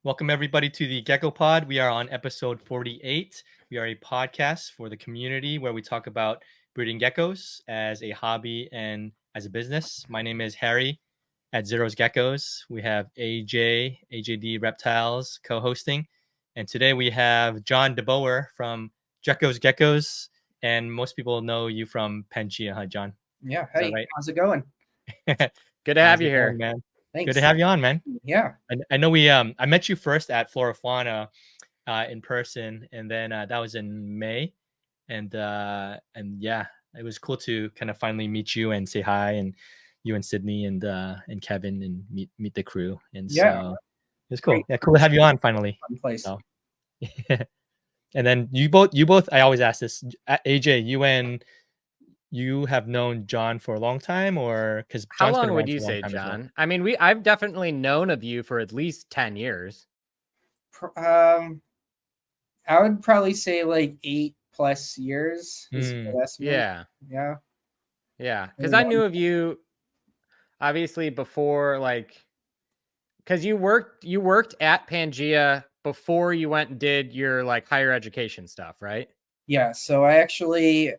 Welcome everybody to the Gecko Pod. We are on episode 48. We are a podcast for the community where we talk about breeding geckos as a hobby and as a business. My name is Harry at Jeckos Geckos. We have AJD Reptiles co-hosting. And today we have Jon Deboer from Jeckos Geckos. And most people know you from Pangea, huh, Jon? Yeah. Hey, right? how's it going? Good to have you here, man. Thanks. Good to have you on, man. Yeah. I know I met you first at Flora Fauna in person, and then that was in May, and yeah, it was cool to kind of finally meet you and say hi, and you and Sydney and Kevin and meet the crew, and so it's cool. Great. Yeah, cool to have you on finally. Fun place. So, and then you both. I always ask this, AJ. You have known Jon for a long time, or because how long would you say, Jon? Well. I mean, I've definitely known of you for at least 10 years. I would probably say like 8+ years. Yeah. Because Yeah. I knew of you obviously before, because you worked at Pangea before you went and did your higher education stuff, right? Yeah. So I actually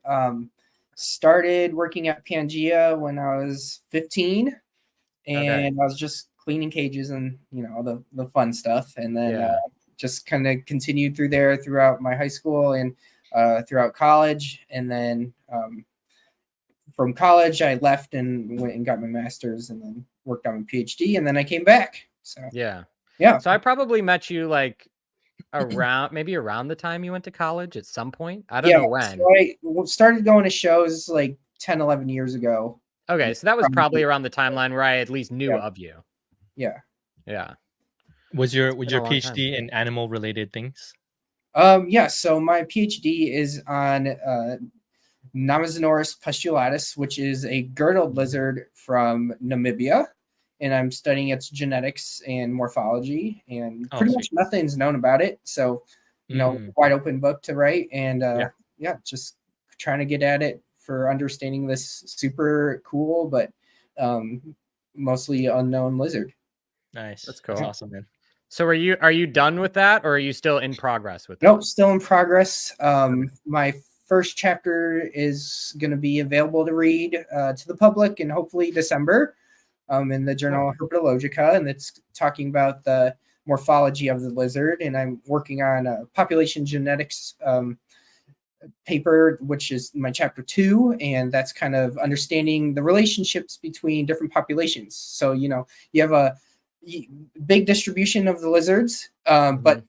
started working at Pangea when I was 15, and I was just cleaning cages and the fun stuff, and then just kind of continued throughout my high school and throughout college, and then from college I left and went and got my master's and then worked on my PhD, and then I came back. So yeah. So I probably met you around the time you went to college at some point. I don't know when. So I started going to shows 10-11 years ago. Okay, so that was probably around the timeline where I at least knew of you. Yeah. Was your PhD in animal related things? So my PhD is on Namazanoris pustulatus, which is a girdled lizard from Namibia, and I'm studying its genetics and morphology, and pretty much nothing's known about it. So, wide open book to write, and just trying to get at it for understanding this super cool but mostly unknown lizard. Nice. That's cool. That's awesome, man. So are you done with that, or are you still in progress with that? Nope, still in progress. My first chapter is going to be available to read to the public in hopefully December in the journal Herpetologica, and it's talking about the morphology of the lizard, and I'm working on a population genetics paper, which is my chapter 2, and that's kind of understanding the relationships between different populations. So you have a big distribution of the lizards, but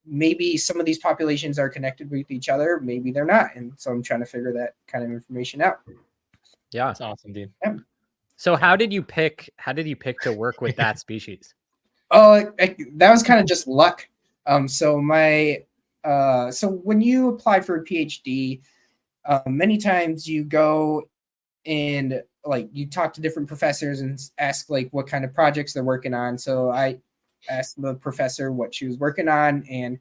maybe some of these populations are connected with each other, maybe they're not, and so I'm trying to figure that kind of information out. Yeah, that's awesome, dude. Yeah. So how did you pick to work with that species? That was kind of just luck. So when you apply for a PhD, many times you go and you talk to different professors and ask what kind of projects they're working on. So I asked the professor what she was working on, and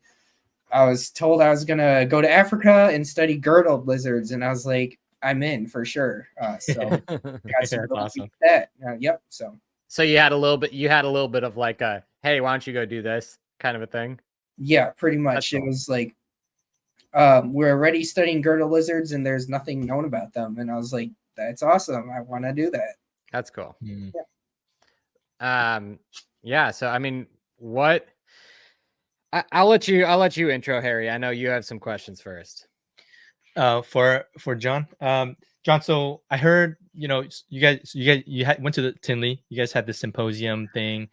I was told I was gonna go to Africa and study girdled lizards, and I was like, I'm in for sure. So that's awesome. Yep. So you had a little bit of a, hey, why don't you go do this kind of a thing? Yeah, pretty much. It was we're already studying girdled lizards and there's nothing known about them. And I was like, that's awesome. I want to do that. That's cool. Yeah. So, I mean, I'll let you intro, Harry. I know you have some questions first. For Jon. Jon, so I heard, you went to the Tinley, you guys had the symposium thing,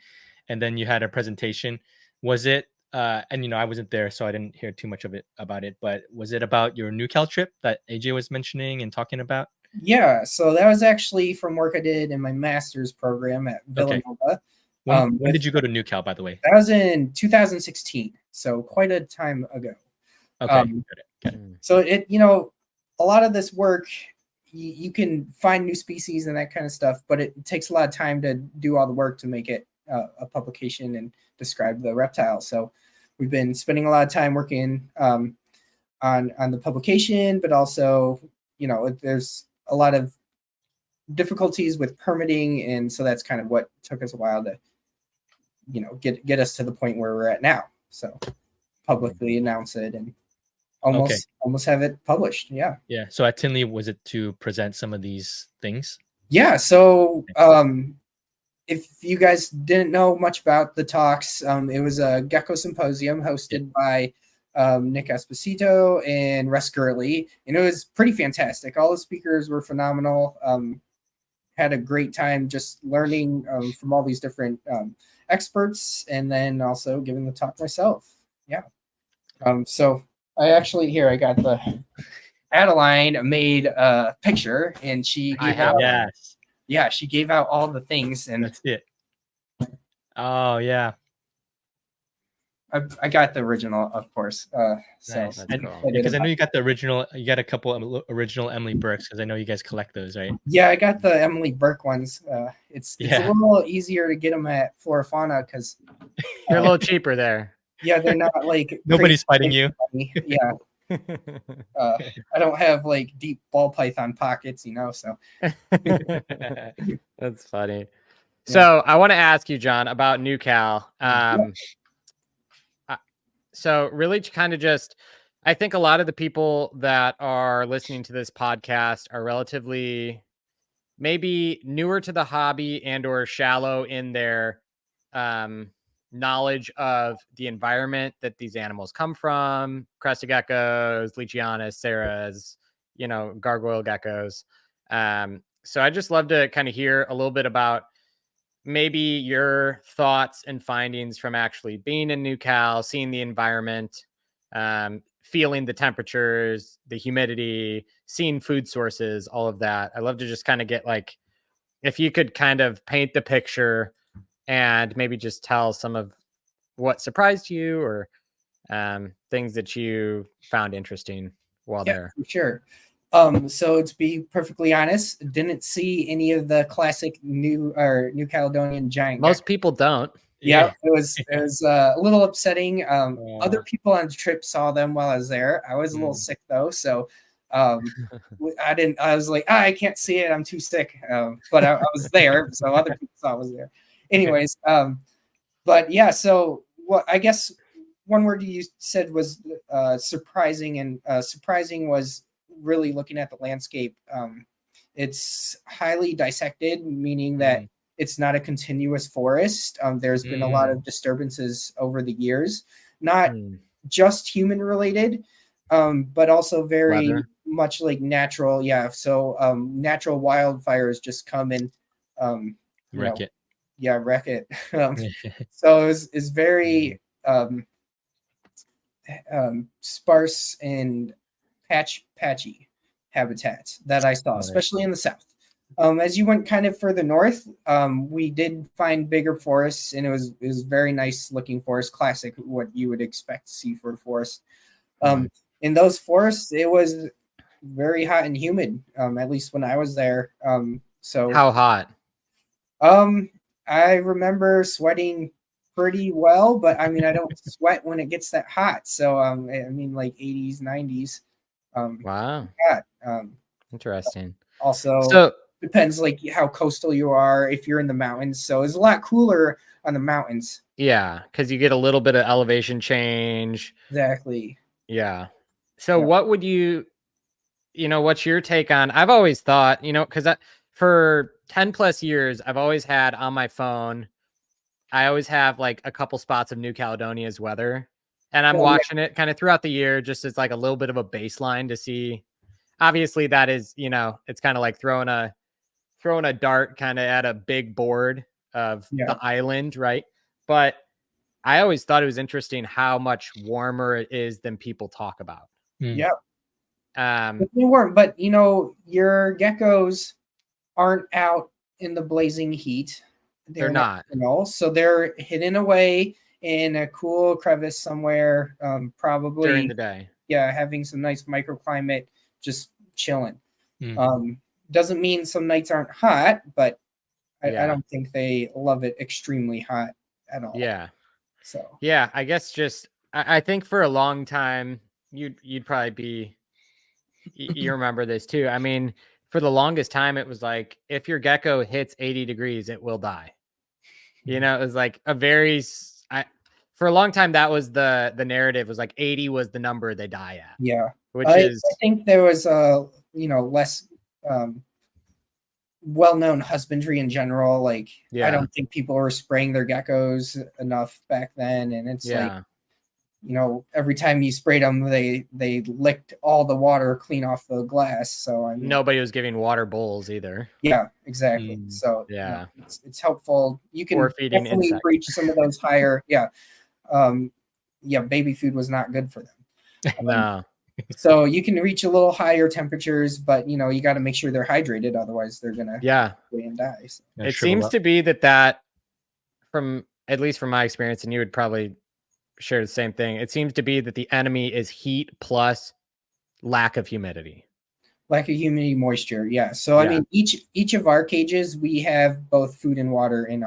and then you had a presentation. Was it, and I wasn't there, so I didn't hear too much about it, but was it about your NewCal trip that AJ was mentioning and talking about? Yeah, so that was actually from work I did in my master's program at Villanova. When did you go to NewCal, by the way? That was in 2016, so quite a time ago. Okay, got it. So a lot of this work, you can find new species and that kind of stuff, but it takes a lot of time to do all the work to make it a publication and describe the reptile. So we've been spending a lot of time working on the publication, but also, there's a lot of difficulties with permitting, and so that's kind of what took us a while to get us to the point where we're at now. So publicly announce it and almost have it published. Yeah. Yeah. So at Tinley, was it to present some of these things? Yeah. So if you guys didn't know much about the talks, it was a Gecko symposium hosted by Nick Esposito and Russ Gurley, and it was pretty fantastic. All the speakers were phenomenal. Had a great time just learning from all these different experts, and then also giving the talk myself. Yeah. So I actually I got the Adeline made a picture, and she gave out. Yes. Yeah, she gave out all the things, and that's it. Oh yeah. I got the original, of course. Nice. So Because I know you got the original. You got a couple of original Emily Burks, because I know you guys collect those, right? Yeah, I got the Emily Burke ones. It's a little easier to get them at Flora Fauna because they're a little cheaper there. Yeah, they're not like nobody's fighting you. Yeah. I don't have like deep ball python pockets, so that's funny. So I want to ask you, Jon, about NewCal. So really kind of just, I think a lot of the people that are listening to this podcast are relatively maybe newer to the hobby and or shallow in their knowledge of the environment that these animals come from: crested geckos, Leachianus, Ceras, gargoyle geckos. So I just love to kind of hear a little bit about maybe your thoughts and findings from actually being in NewCal, seeing the environment, feeling the temperatures, the humidity, seeing food sources, all of that. I love to just kind of get if you could kind of paint the picture and maybe just tell some of what surprised you or things that you found interesting while there. For sure. So to be perfectly honest, didn't see any of the classic New Caledonian giant. Most people don't. Yeah, it was a little upsetting. Other people on the trip saw them while I was there. I was a little sick though, so I was like, I can't see it. I'm too sick. But I was there, so other people saw I was there. Anyways, but yeah. So what I guess one word you said was surprising, and surprising was really looking at the landscape. It's highly dissected, meaning that it's not a continuous forest. There's been a lot of disturbances over the years, not just human related, but also very much like natural. Yeah. So natural wildfires just come and wreck it. Yeah, wreck it. So it's very sparse and patchy habitats that I saw, especially in the south. As you went kind of further north, we did find bigger forests, and it was very nice looking forest, classic what you would expect to see for a forest. In those forests, it was very hot and humid, at least when I was there. So how hot? I remember sweating pretty well, but I mean, I don't sweat when it gets that hot. So I mean, like 80s, 90s. Wow. Interesting. Also, depends like how coastal you are, if you're in the mountains. So it's a lot cooler on the mountains. Yeah, because you get a little bit of elevation change. Exactly. Yeah. So what would what's your take on, I've always thought, because for 10 plus years, I've always had on my phone, I always have like a couple spots of New Caledonia's weather, and I'm watching it kind of throughout the year, just as like a little bit of a baseline to see. Obviously that is, it's kind of like throwing a dart kind of at a big board of the island. Right. But I always thought it was interesting how much warmer it is than people talk about. Yeah. They weren't, but your geckos aren't out in the blazing heat. They're not. So they're hidden away in a cool crevice somewhere, probably during the day. Yeah, having some nice microclimate, just chilling. Doesn't mean some nights aren't hot, but I don't think they love it extremely hot at all. Yeah. So yeah, I guess I think for a long time you'd probably be. You remember this too. I mean, for the longest time, it was like if your gecko hits 80 degrees, it will die. You know, it was like a very for a long time that was the narrative, was like 80 was the number they die at. Yeah. Which I think there was less well-known husbandry in general. Like I don't think people were spraying their geckos enough back then, and it's like, every time you sprayed them, they licked all the water clean off the glass. So I mean, nobody was giving water bowls either. Yeah, exactly. So it's helpful. You can definitely reach some of those higher. Baby food was not good for them. No. So you can reach a little higher temperatures, but you got to make sure they're hydrated, otherwise they're gonna wait and die. So. It seems to be that from, at least from my experience, and you would probably share the same thing, it seems to be that the enemy is heat plus lack of humidity. Lack of humidity, moisture. Yeah. So I mean, each of our cages, we have both food and water in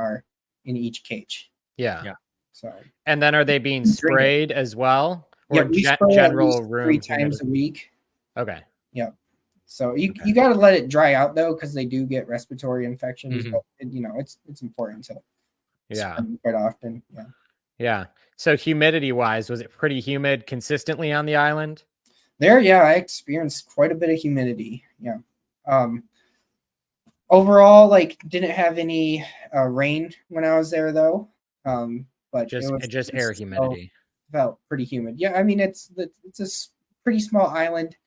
each cage. Yeah. So. And then are they being sprayed as well? Or we spray general room 3 times a week. Okay. Yeah. So you got to let it dry out though, because they do get respiratory infections. But it's important to quite often. Yeah. Yeah. So humidity wise, was it pretty humid consistently on the island? There, I experienced quite a bit of humidity. Yeah. Overall, like didn't have any rain when I was there though. But just air humidity. Felt pretty humid. Yeah, I mean it's a pretty small island,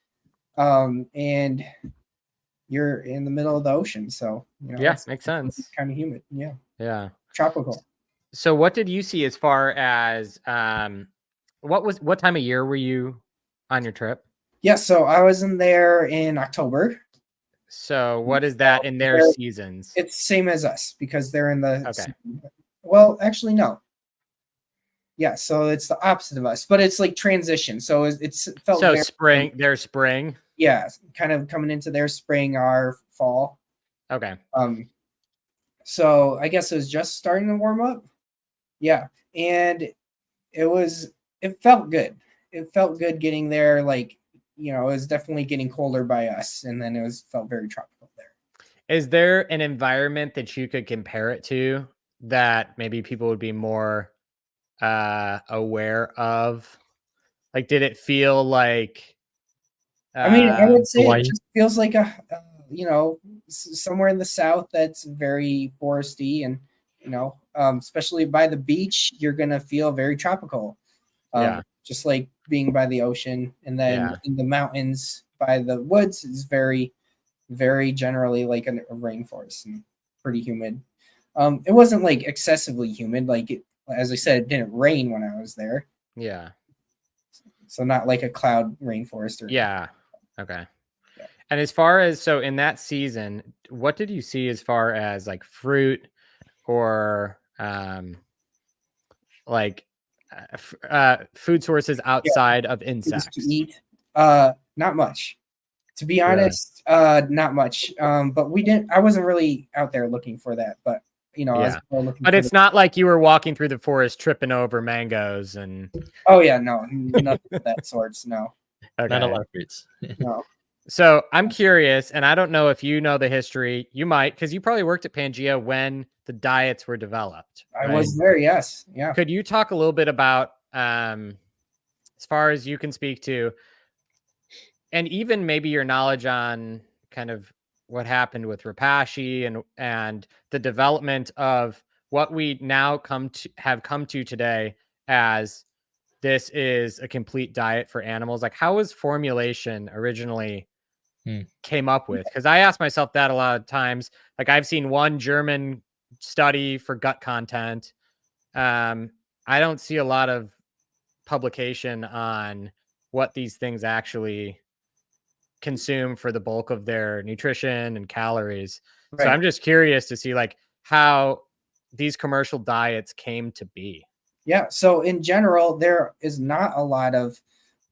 and you're in the middle of the ocean, so makes sense. It's kind of humid. Yeah, tropical. So what did you see as far as what time of year were you on your trip? Yeah, so I was in there in October. So what is that in their seasons? It's the same as us because they're in the season. Well, actually no. Yeah, so it's the opposite of us, but it's like transition. So it's felt so spring. Their spring. Yeah, kind of coming into their spring, our fall. Okay. So I guess it was just starting to warm up. Yeah, and it felt good. It felt good getting there. Like it was definitely getting colder by us, and then felt very tropical there. Is there an environment that you could compare it to that maybe people would be more aware of? Like, did it feel like I mean, I would say it just feels like somewhere in the south that's very foresty, and especially by the beach, you're gonna feel very tropical. Just like being by the ocean, and then in the mountains by the woods is very, very generally like a rainforest and pretty humid. It wasn't like excessively humid, like as I said, it didn't rain when I was there. Yeah. So not like a cloud rainforest or Okay. Yeah. And as far as, so in that season, what did you see as far as like fruit or food sources outside of insects? To eat? Not much. To be honest, not much. But I wasn't really out there looking for that, but but it's not like you were walking through the forest tripping over mangoes and no, nothing of that sorts. No. Okay. Not a lot of fruits. No. So I'm curious, and I don't know if you know the history. You might, because you probably worked at Pangea when the diets were developed. Right? I was there, yes. Yeah. Could you talk a little bit about, as far as you can speak to, and even maybe your knowledge on kind of what happened with Repashy and the development of what we now have come to today as this is a complete diet for animals? Like, how was formulation originally came up with? Because I ask myself that a lot of times. Like, I've seen one German study for gut content. I don't see a lot of publication on what these things actually consume for the bulk of their nutrition and calories. Right. So I'm just curious to see like how these commercial diets came to be. Yeah. So in general, there is not a lot of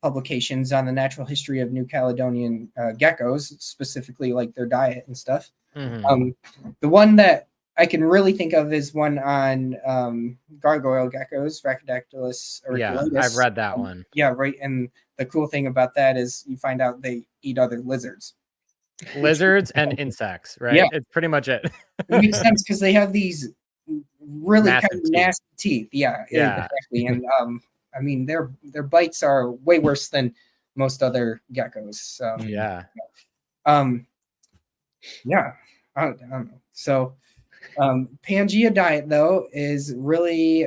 publications on the natural history of New Caledonian geckos, specifically like their diet and stuff. The one that I can really think of is one on gargoyle geckos, Eurydactylodes. Yeah, I've read that one. Yeah, right. And the cool thing about that is you find out they eat other lizards. Lizards and insects, right? Yeah. It's pretty much it. It makes sense because they have these really Massive kind of teeth. nasty teeth. Yeah, exactly. And I mean, their bites are way worse than most other geckos. So Yeah. Yeah, I don't know. So Pangea diet though is really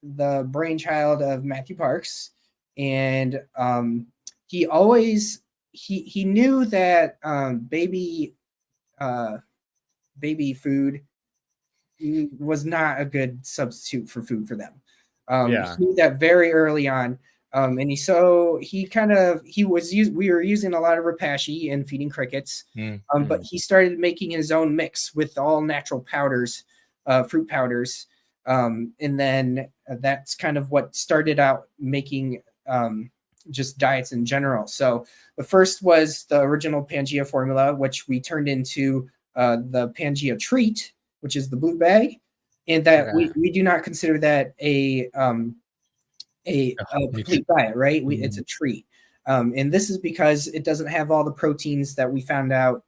the brainchild of Matthew Parks, and he always he knew that baby food was not a good substitute for food for them. Yeah. He knew that very early on. And we were using a lot of Repashy and feeding crickets. But he started making his own mix with all natural powders, fruit powders. And then that's kind of what started out making just diets in general. So the first was the original Pangea formula, which we turned into the Pangea treat, which is the blue bag, and that we do not consider that a complete diet, right? It's a treat. And this is because it doesn't have all the proteins that we found out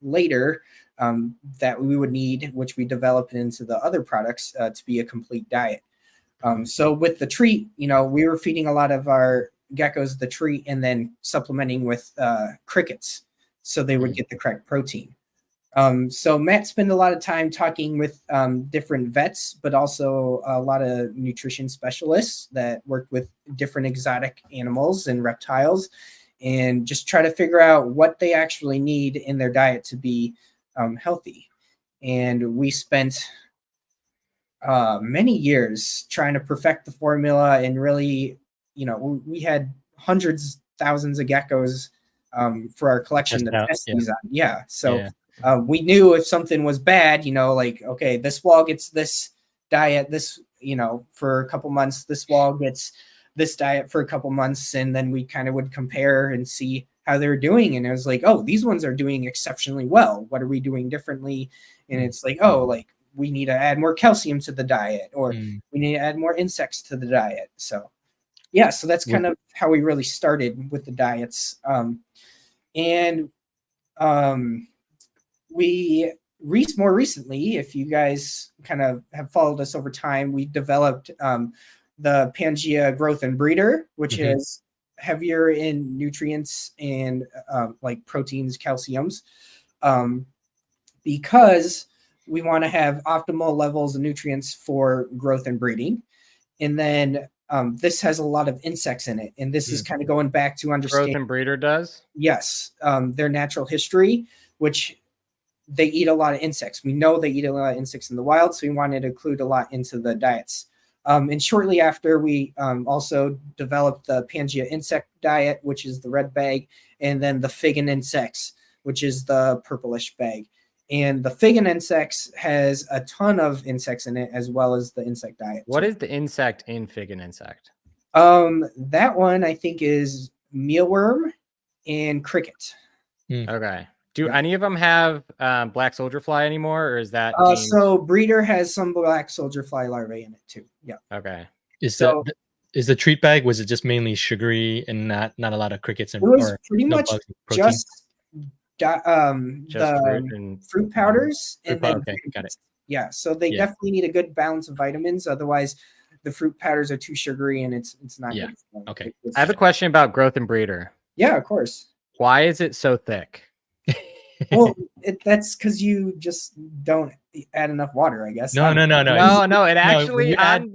later that we would need, which we developed into the other products to be a complete diet. So with the treat, we were feeding a lot of our geckos the treat and then supplementing with crickets so they would get the correct protein. So Matt spent a lot of time talking with different vets, but also a lot of nutrition specialists that worked with different exotic animals and reptiles, and just try to figure out what they actually need in their diet to be healthy. And we spent many years trying to perfect the formula, and really, we had hundreds, thousands of geckos for our collection to test these on. Yeah. So we knew if something was bad, like, okay, this wall gets this diet, this, for a couple months, this wall gets this diet for a couple months. And then we kind of would compare and see how they were doing. And it was like, oh, these ones are doing exceptionally well. What are we doing differently? And it's like, oh, like we need to add more calcium to the diet, or we need to add more insects to the diet. So yeah, so that's kind of how we really started with the diets. More recently, if you guys kind of have followed us over time, we developed the Pangea Growth and Breeder, which is heavier in nutrients and like proteins, calciums, because we want to have optimal levels of nutrients for growth and breeding. And then this has a lot of insects in it. And this is kind of going back to understand. Growth and Breeder does? Yes. Their natural history, which they eat a lot of insects. We know they eat a lot of insects in the wild, so we wanted to include a lot into the diets. And shortly after, we also developed the Pangea insect diet, which is the red bag, and then the fig and insects, which is the purplish bag. And the fig and insects has a ton of insects in it, as well as the insect diet. What is the insect in fig and insect? That one I think is mealworm and cricket. Okay. Do any of them have black soldier fly anymore, or is that? So Breeder has some black soldier fly larvae in it too. Yeah. Okay. Is the treat bag, was it just mainly sugary and not a lot of crickets and? It was pretty much just fruit powders and then okay, got it. Yeah, so they definitely need a good balance of vitamins. Otherwise, the fruit powders are too sugary and it's not good. Okay. I have a question about Growth and Breeder. Yeah, of course. Why is it so thick? Well, that's because you just don't add enough water, I guess. No. It actually on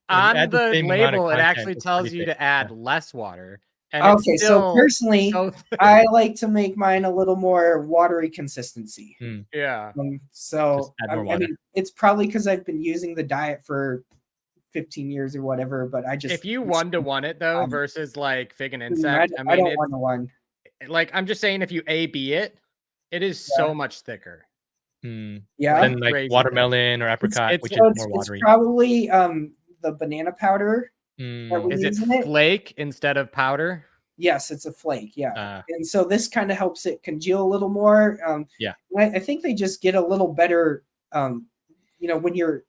the label, it actually tells you to add less water. And okay, so personally, I like to make mine a little more watery consistency. Yeah. So I mean, it's probably because I've been using the diet for 15 years or whatever. But I just, if you 1-to-1 it though versus like fig and insect, I don't 1-to-1. Like I'm just saying, if you A/B it, it is so much thicker. Yeah, than like watermelon or apricot, which is more watery. It's probably the banana powder. Is it flake instead of powder? Yes, it's a flake. Yeah, and so this kind of helps it congeal a little more. I think they just get a little better. When you're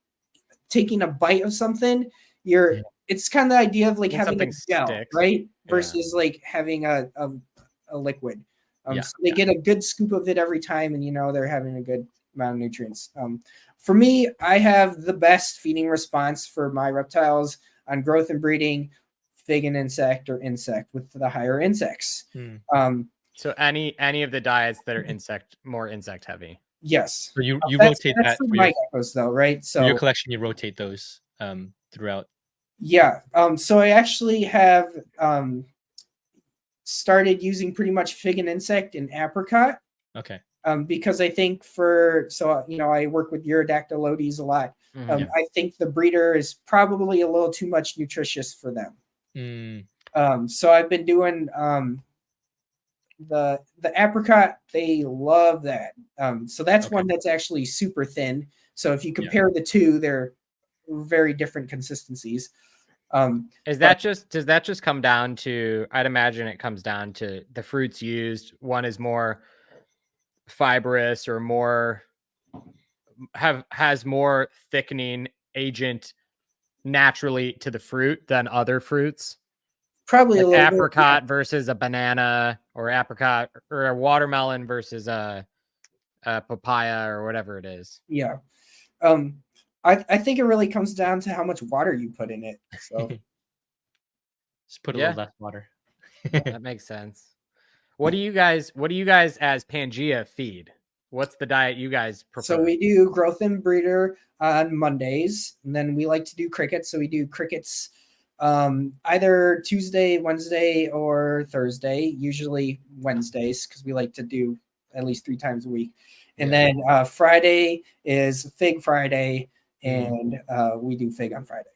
taking a bite of something, it's kind of the idea of like having a gel, right? Versus like having a liquid. So they get a good scoop of it every time, and they're having a good amount of nutrients. For me, I have the best feeding response for my reptiles on growth and breeding, fig and insect or insect with the higher insects. So any of the diets that are more insect heavy. Yes. So you that's rotate that for for my your, geckos though, right? So for your collection, you rotate those throughout. Yeah. So I actually have started using pretty much fig and insect and apricot. Okay. Because I think I work with Eurydactylodes a lot. I think the breeder is probably a little too much nutritious for them. So I've been doing the apricot. They love that. So that's one that's actually super thin. So if you compare the two, they're very different consistencies. Does that just come down to, I'd imagine it comes down to the fruits used. One is more fibrous or has more thickening agent naturally to the fruit than other fruits. Probably like a little apricot versus a banana, or apricot or a watermelon versus a papaya or whatever it is. Yeah. I think it really comes down to how much water you put in it. So just put a little less water. That makes sense. What do you guys as Pangea feed? What's the diet you guys prefer? So we do growth and breeder on Mondays, and then we like to do crickets. So we do crickets either Tuesday, Wednesday, or Thursday, usually Wednesdays, because we like to do at least 3 times a week. And then Friday is Fig Friday, and we do Fig on Friday.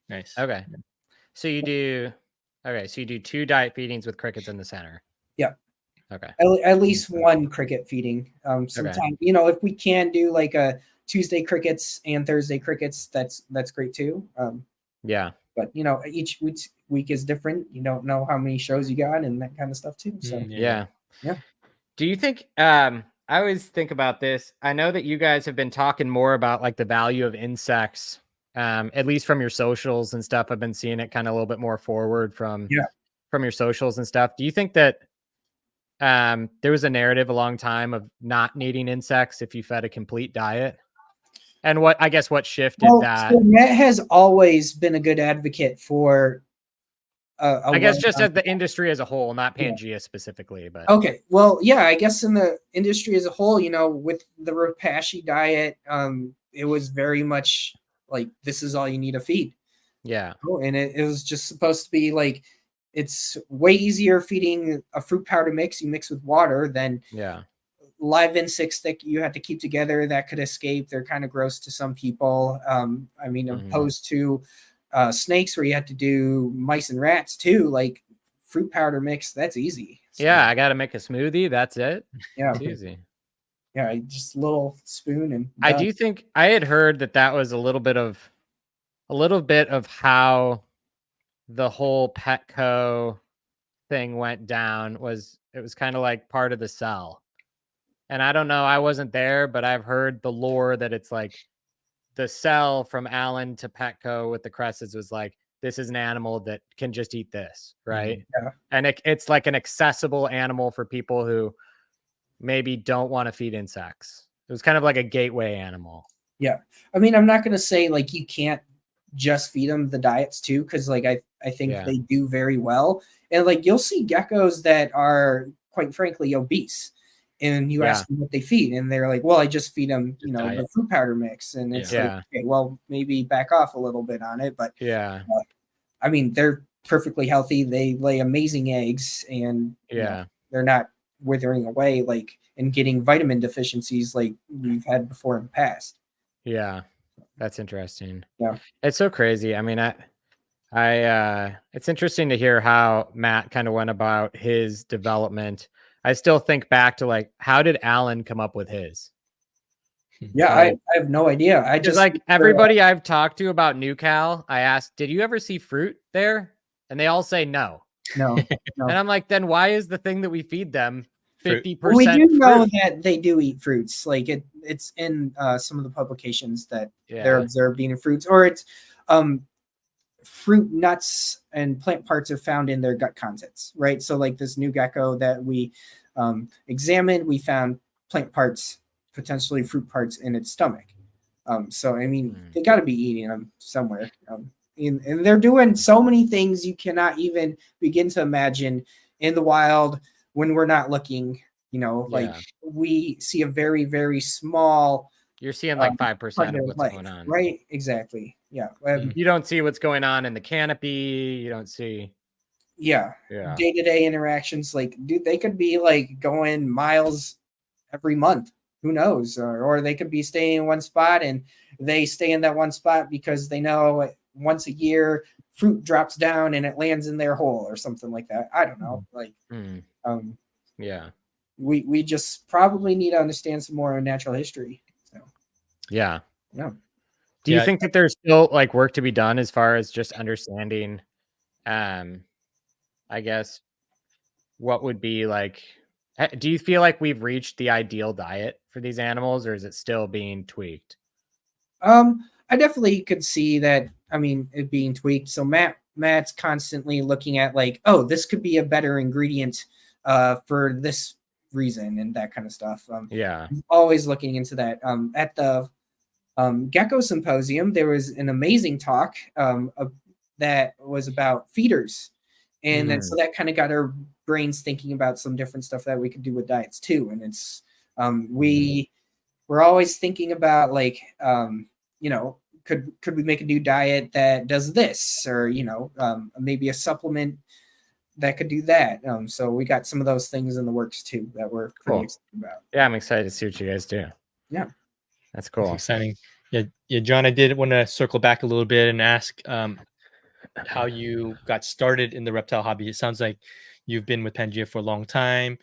Nice. Okay. So you do 2 diet feedings with crickets in the center. Yeah. Okay. At least 1 cricket feeding. Sometimes, if we can do like a Tuesday crickets and Thursday crickets, that's great too. But each week is different. You don't know how many shows you got and that kind of stuff too. So yeah. Do you think I always think about this. I know that you guys have been talking more about like the value of insects, at least from your socials and stuff. I've been seeing it kind of a little bit more forward from your socials and stuff. Do you think that there was a narrative a long time of not needing insects if you fed a complete diet? And what shifted that? So Matt has always been a good advocate for I guess just as the industry as a whole, not Pangea specifically, but okay. Well, yeah, I guess in the industry as a whole, with the Rapashi diet, it was very much like this is all you need to feed. Yeah. And it was just supposed to be like it's way easier feeding a fruit powder mix you mix with water than live insects that you have to keep together that could escape. They're kind of gross to some people. Opposed to snakes where you have to do mice and rats too, like fruit powder mix, that's easy. So, I got to make a smoothie. That's it. Yeah. It's easy. Yeah. Just a little spoon. And I do think I had heard that was a little bit of how the whole Petco thing went down. It was kind of like part of the cell. And I don't know, I wasn't there, but I've heard the lore that it's like the cell from Allen to Petco with the crescents was like, this is an animal that can just eat this, right? Yeah. And it's like an accessible animal for people who maybe don't want to feed insects. It was kind of like a gateway animal. Yeah. I mean, I'm not going to say like you can't just feed them the diets too, because like I think they do very well. And like you'll see geckos that are quite frankly obese. And you ask them what they feed, and they're like, well, I just feed them, the fruit powder mix. And it's like, okay, well, maybe back off a little bit on it. But I mean, they're perfectly healthy. They lay amazing eggs, and they're not withering away and getting vitamin deficiencies like we've had before in the past. Yeah, that's interesting. Yeah, it's so crazy. I mean, I it's interesting to hear how Matt kind of went about his development. I still think back to like, how did Allen come up with his? Yeah, I have no idea. I just like everybody I've talked to about New Cal, I asked, did you ever see fruit there? And they all say no. No. And I'm like, then why is the thing that we feed them 50%? We do know that they do eat fruits. Like it's in some of the publications that they're observed eating fruits, or it's fruit, nuts, and plant parts are found in their gut contents, right? So like this new gecko that we examined, we found plant parts, potentially fruit parts in its stomach. So I mean, they got to be eating them somewhere. And they're doing so many things you cannot even begin to imagine in the wild when we're not looking. You know, like we see a very, very small. You're seeing like 5% part of of what's life, going on. right? Exactly. Yeah. You don't see what's going on in the canopy. You don't see. Yeah. Day-to-day interactions, like, dude, they could be like going miles every month. Who knows? Or they could be staying in one spot and they stay in that one spot because they know once a year fruit drops down and it lands in their hole or something like that. I don't know. Like, yeah. We just probably need to understand some more natural history. So yeah. Do you Yeah. think that there's still like work to be done as far as just understanding, I guess, what would be like, do you feel like we've reached the ideal diet for these animals, or is it still being tweaked? I definitely could see that. I mean, it being tweaked. So Matt's constantly looking at like, oh, this could be a better ingredient for this reason and that kind of stuff. Always looking into that. At the Gecko Symposium, there was an amazing talk that was about feeders. And then so that kind of got our brains thinking about some different stuff that we could do with diets too. And it's we're always thinking about like, you know, could we make a new diet that does this, or, you know, maybe a supplement that could do that. So we got some of those things in the works too that we're pretty excited about. Yeah, I'm excited to see what you guys do. Yeah, that's cool. That's exciting. Yeah, John, I did want to circle back a little bit and ask how you got started in the reptile hobby. It sounds like you've been with Pangea for a long time.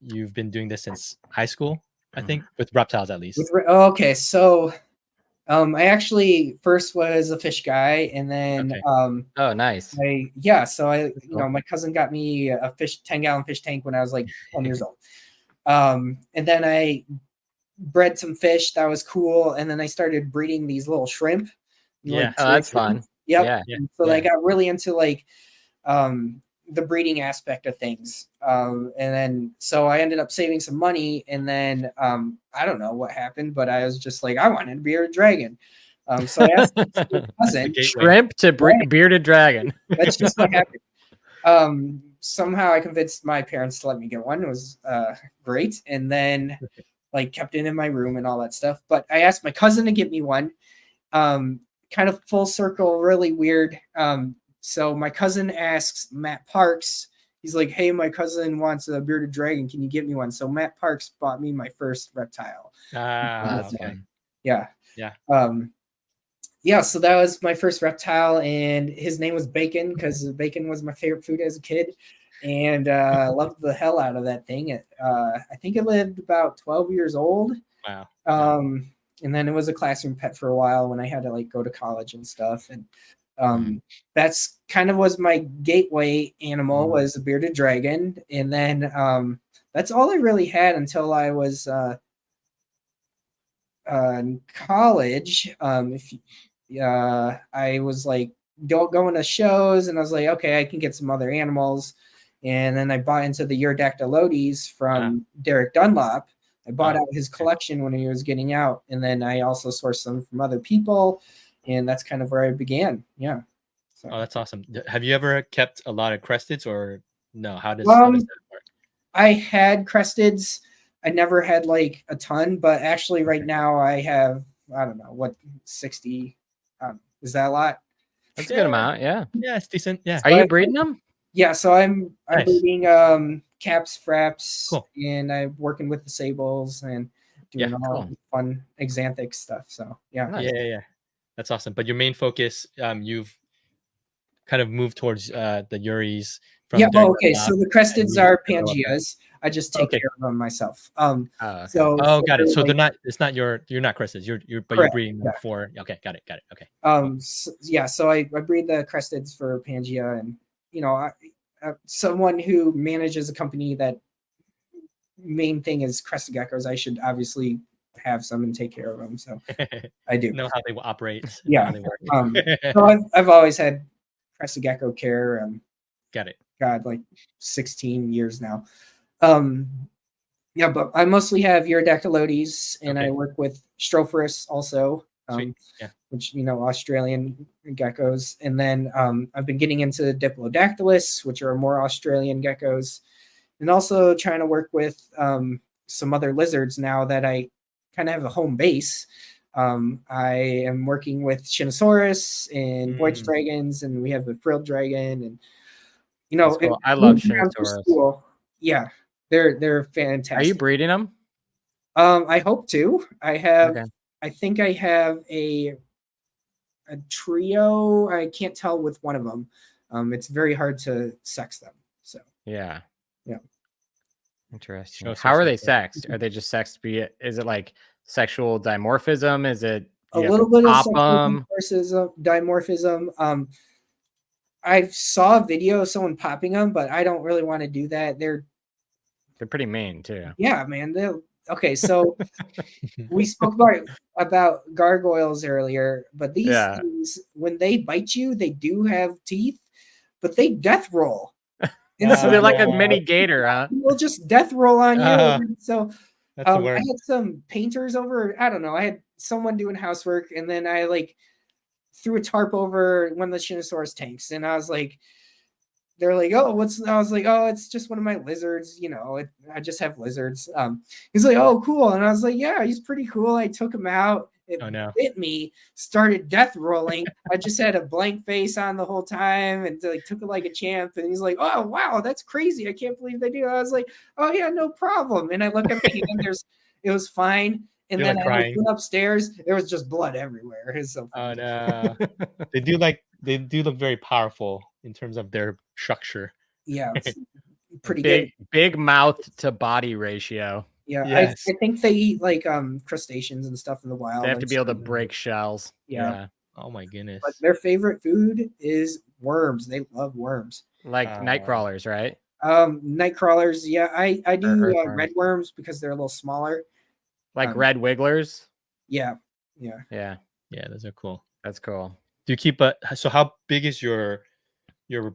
You've been doing this since high school, I think, with reptiles at least. Okay, so I actually first was a fish guy, and then oh, nice. So I you know, my cousin got me a 10-gallon fish tank when I was like 10 years old. And then I bred some fish. That was cool. And then I started breeding these little shrimp. Yeah, that's fun. Yep. Yeah. So I got really into like the breeding aspect of things. And then so I ended up saving some money, and then I don't know what happened, but I was just like, I wanted to be a dragon. So I asked my cousin, shrimp to bearded dragon. That's just what happened. Somehow I convinced my parents to let me get one. It was great. And then like kept it in my room and all that stuff. But I asked my cousin to get me one. Kind of full circle, really weird. So my cousin asks Matt Parks, he's like, hey, my cousin wants a bearded dragon. Can you get me one? So Matt Parks bought me my first reptile. That's fun. Yeah. Yeah, so that was my first reptile, and his name was Bacon because bacon was my favorite food as a kid, and loved the hell out of that thing. I think it lived about 12 years old. Wow. And then it was a classroom pet for a while when I had to like go to college and stuff. And that's kind of was my gateway animal was a bearded dragon. And then that's all I really had until I was in college. I was like going to shows, and I was like, okay, I can get some other animals. And then I bought into the Eurydactylodes from Derek Dunlop. I bought out his collection when he was getting out, and then I also sourced some from other people, and that's kind of where I began. Yeah. So. Oh, that's awesome. Have you ever kept a lot of cresteds, or no? How does that work? I had cresteds. I never had like a ton, but actually right now I have, I don't know, what, 60. Is that a lot? That's a good amount. Yeah. Yeah, it's decent. Yeah. Are you breeding them? Yeah. So I'm breeding caps, fraps, cool. And I'm working with the sables and doing all fun exanthic stuff. So yeah. Nice. Yeah. That's awesome. But your main focus, you've kind of moved towards the Uris. Okay. So the cresteds are Pangeas. I just take care of them myself. got it. So they're not. It's not you're not cresteds. You're breeding them for. Okay, got it. Okay. So I breed the cresteds for Pangea, and you know, someone who manages a company that main thing is crested geckos. I should obviously have some and take care of them. So I do know how they operate. Yeah. How they work. So I've always had crested gecko care. Got it. God, like 16 years now. Yeah, but I mostly have Eurydactylodes, and Okay. I work with strophs also, Sweet. Yeah. which Australian geckos, and then I've been getting into Diplodactylus, which are more Australian geckos, and also trying to work with some other lizards now that I kind of have a home base. I am working with Shinosaurus and Voyage dragons, and we have a frilled dragon, and That's cool. I love moving around through Shinosaurus. school. Yeah, they're fantastic. Are you breeding them? I hope to. I have. Okay. I think I have a trio. I can't tell with one of them. It's very hard to sex them. So Yeah. Yeah. Interesting. How are they sexed? Are they just sexed? Is it like sexual dimorphism? Is it a little bit of sexual them? dimorphism. I saw a video of someone popping them, but I don't really want to do that. They're pretty mean too. Yeah, man. Okay, so we spoke about gargoyles earlier, but these things, when they bite you, they do have teeth, but they death roll. And so they're like a mini gator, huh? They'll just death roll on you. So that's I had some painters over. I don't know. I had someone doing housework, and then I like threw a tarp over one of the Shinosaurus tanks, and I was like, they're like, oh, I was like, oh, it's just one of my lizards, I just have lizards. He's like, oh, cool. And I was like, yeah, he's pretty cool. I took him out. It bit me, started death rolling. I just had a blank face on the whole time and like took it like a champ. And he's like, oh, wow, that's crazy. I can't believe they do. I was like, oh yeah, no problem. And I look at me and it was fine. And then I went upstairs. There was just blood everywhere. It's so funny. Oh no. They do look very powerful in terms of their structure. Yeah, it's pretty big mouth to body ratio. Yeah, yes. I think they eat like crustaceans and stuff in the wild. They have to be able to break shells. Yeah. Oh my goodness. But their favorite food is worms. They love worms. Like night crawlers, right? Night crawlers. Yeah, I do red worms because they're a little smaller. Like red wigglers. Yeah. Those are cool. That's cool. Do you keep so how big is your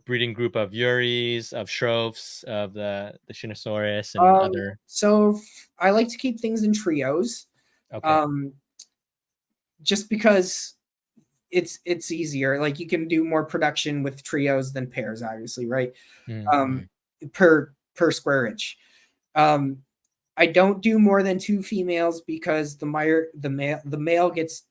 breeding group of Yuris, of strophs, of the Shinosaurus and other? So I like to keep things in trios. Okay. Just because it's easier. Like you can do more production with trios than pairs, obviously, right? Per square inch. I don't do more than 2 females because the male gets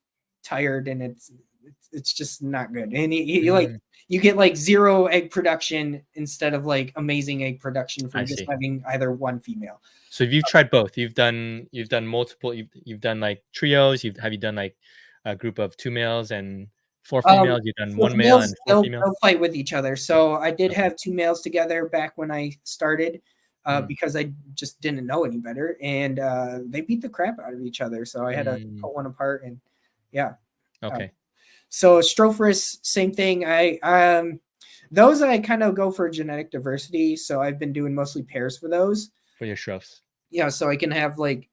tired and it's just not good. And you get like 0 egg production instead of like amazing egg production from just having either one female. So you've tried both. You've done multiple. You've done like trios. Have you done like a group of 2 males and 4 females? You've done 1 male and 4 females. They'll fight with each other. So I did have 2 males together back when I started. Because I just didn't know any better, and they beat the crap out of each other. So I had to pull one apart, and yeah. Okay. So strophs, same thing. Those I kind of go for genetic diversity. So I've been doing mostly pairs for those. For your strophs. Yeah, so I can have like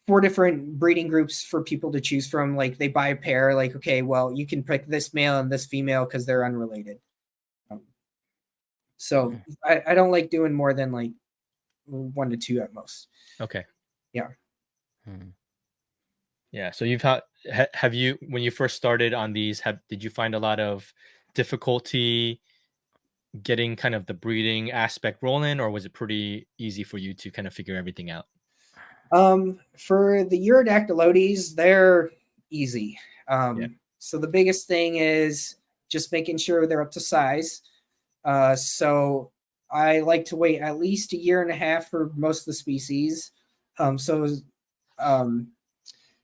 4 different breeding groups for people to choose from. Like they buy a pair. Like, okay, well, you can pick this male and this female because they're unrelated. So I don't like doing more than like 1 to 2 at most. Okay. Yeah. Yeah. So have you, when you first started on these, did you find a lot of difficulty getting kind of the breeding aspect rolling, or was it pretty easy for you to kind of figure everything out? For the Eurydactylodes, they're easy. So the biggest thing is just making sure they're up to size. So I like to wait at least 1.5 years for most of the species.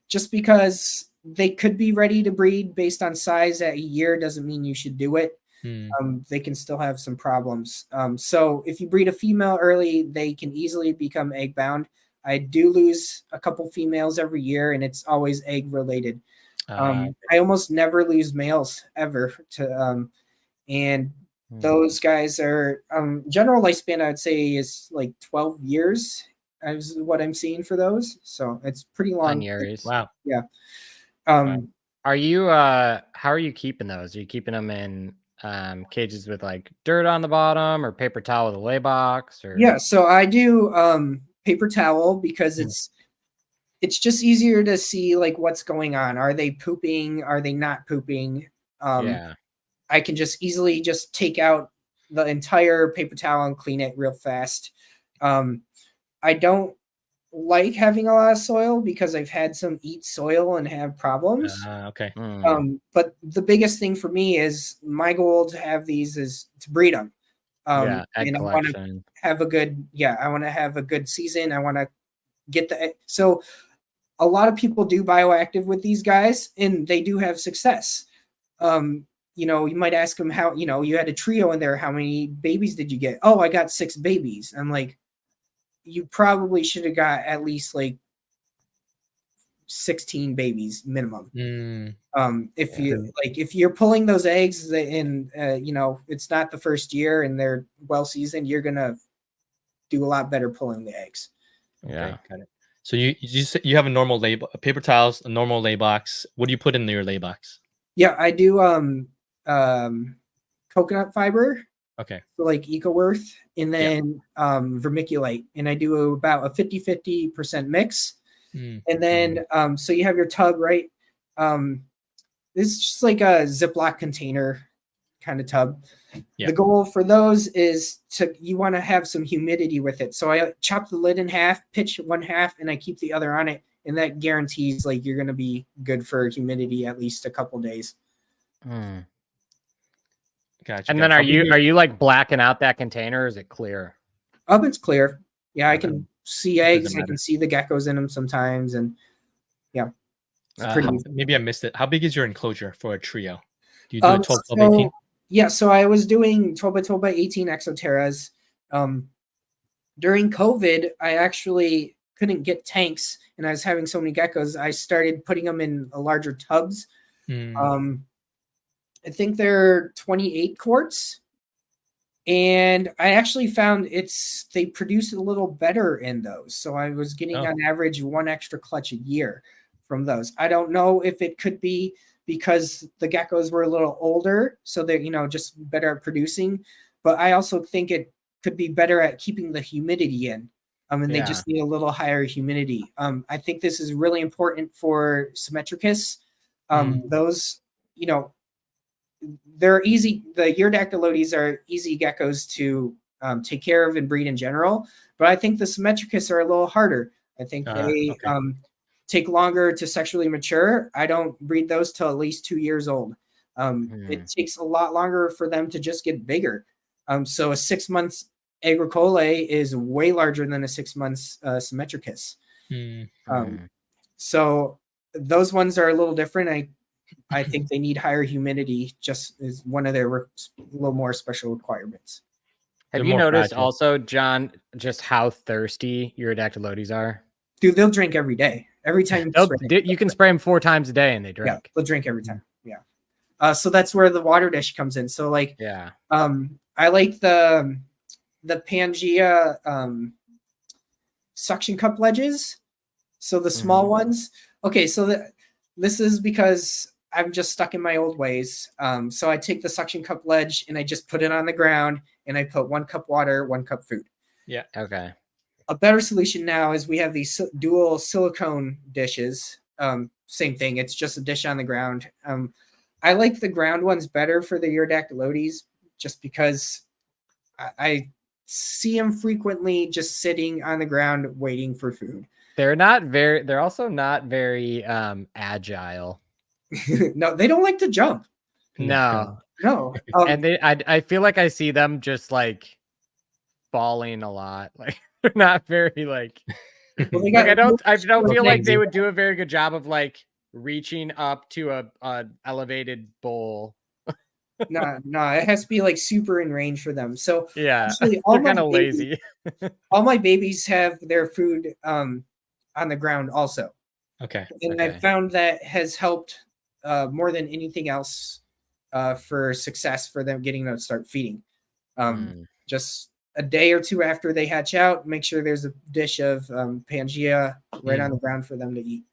Just because they could be ready to breed based on size at 1 year doesn't mean you should do it. They can still have some problems. So if you breed a female early, they can easily become egg bound. I do lose a couple females every year, and it's always egg related. I almost never lose males ever and those guys are general lifespan, I would say, is like 12 years is what I'm seeing for those. So it's pretty long. 9 years. Wow. Yeah. Are you how are you keeping those? Are you keeping them in cages with like dirt on the bottom, or paper towel with a lay box? Or Yeah, so I do paper towel because it's just easier to see like what's going on. Are they pooping? Are they not pooping? yeah, I can just easily just take out the entire paper towel and clean it real fast. I don't like having a lot of soil because I've had some eat soil and have problems. Okay. But the biggest thing for me is my goal to have these is to breed them. yeah, egg And I want to collection. have a good, I want to have a good season. I want to get so a lot of people do bioactive with these guys and they do have success. You know, you might ask them how, you know, you had a trio in there. How many babies did you get? Oh, I got 6 babies. I'm like, you probably should have got at least like 16 babies minimum. If you like, if you're pulling those eggs in, you know, it's not the first year and they're well seasoned, you're gonna do a lot better pulling the eggs. Yeah. Okay, got it. So you have a normal paper towels, a normal lay box. What do you put in your lay box? Yeah, I do coconut fiber. Okay. So like EcoWorth, and then vermiculite, and I do about a 50-50% mix. And then so you have your tub, right? This is just like a Ziploc container kind of tub. Yeah. The goal for those is you want to have some humidity with it. So I chop the lid in half, pitch one half, and I keep the other on it, and that guarantees like you're gonna be good for humidity at least a couple days. Gotcha. And then are you like blacking out that container, or is it clear? It's clear. Yeah, I can see eggs. I can see the geckos in them sometimes, and yeah, it's pretty easy. Maybe I missed it. How big is your enclosure for a trio? Do you do 12 by 18? Yeah, so I was doing 12 by 12 by 18 exoterras. During COVID, I actually couldn't get tanks, and I was having so many geckos. I started putting them in larger tubs. I think they're 28 quarts. And I actually found they produce a little better in those. So I was getting on average 1 extra clutch a year from those. I don't know if it could be because the geckos were a little older, so they're, you know, just better at producing. But I also think it could be better at keeping the humidity in. And they just need a little higher humidity. I think this is really important for Symmetricus. Those, you know, they're easy. The Eurydactylodes are easy geckos to take care of and breed in general. But I think the Symmetricus are a little harder. I think they take longer to sexually mature. I don't breed those till at least 2 years old. It takes a lot longer for them to just get bigger. So a 6 months agricole is way larger than a 6 months Symmetricus. So those ones are a little different. I think they need higher humidity, just as one of their little more special requirements. Have you noticed also, John, just how thirsty Eurydactylodes are? Dude, they'll drink every day. Every time you can spray them 4 times a day and they drink. Yeah, they'll drink every time. Yeah. So that's where the water dish comes in. So like, I like the Pangea suction cup ledges. So the small ones. Okay, so this is because I'm just stuck in my old ways. So I take the suction cup ledge and I just put it on the ground and I put 1 cup water, 1 cup food. Yeah. Okay. A better solution now is we have these dual silicone dishes. Same thing. It's just a dish on the ground. I like the ground ones better for the Eurydactylodes just because I see them frequently just sitting on the ground waiting for food. They're also not very agile. No, they don't like to jump. No. And I feel like I see them just like falling a lot. Like they're not very like, I don't feel like they would do a very good job of like reaching up to a elevated bowl. No, it has to be like super in range for them. So yeah, actually, they're kind of lazy. All my babies have their food on the ground also. Okay. And I found that has helped more than anything else for success for them getting them to start feeding. Just a day or 2 after they hatch out, make sure there's a dish of Pangea right on the ground for them to eat.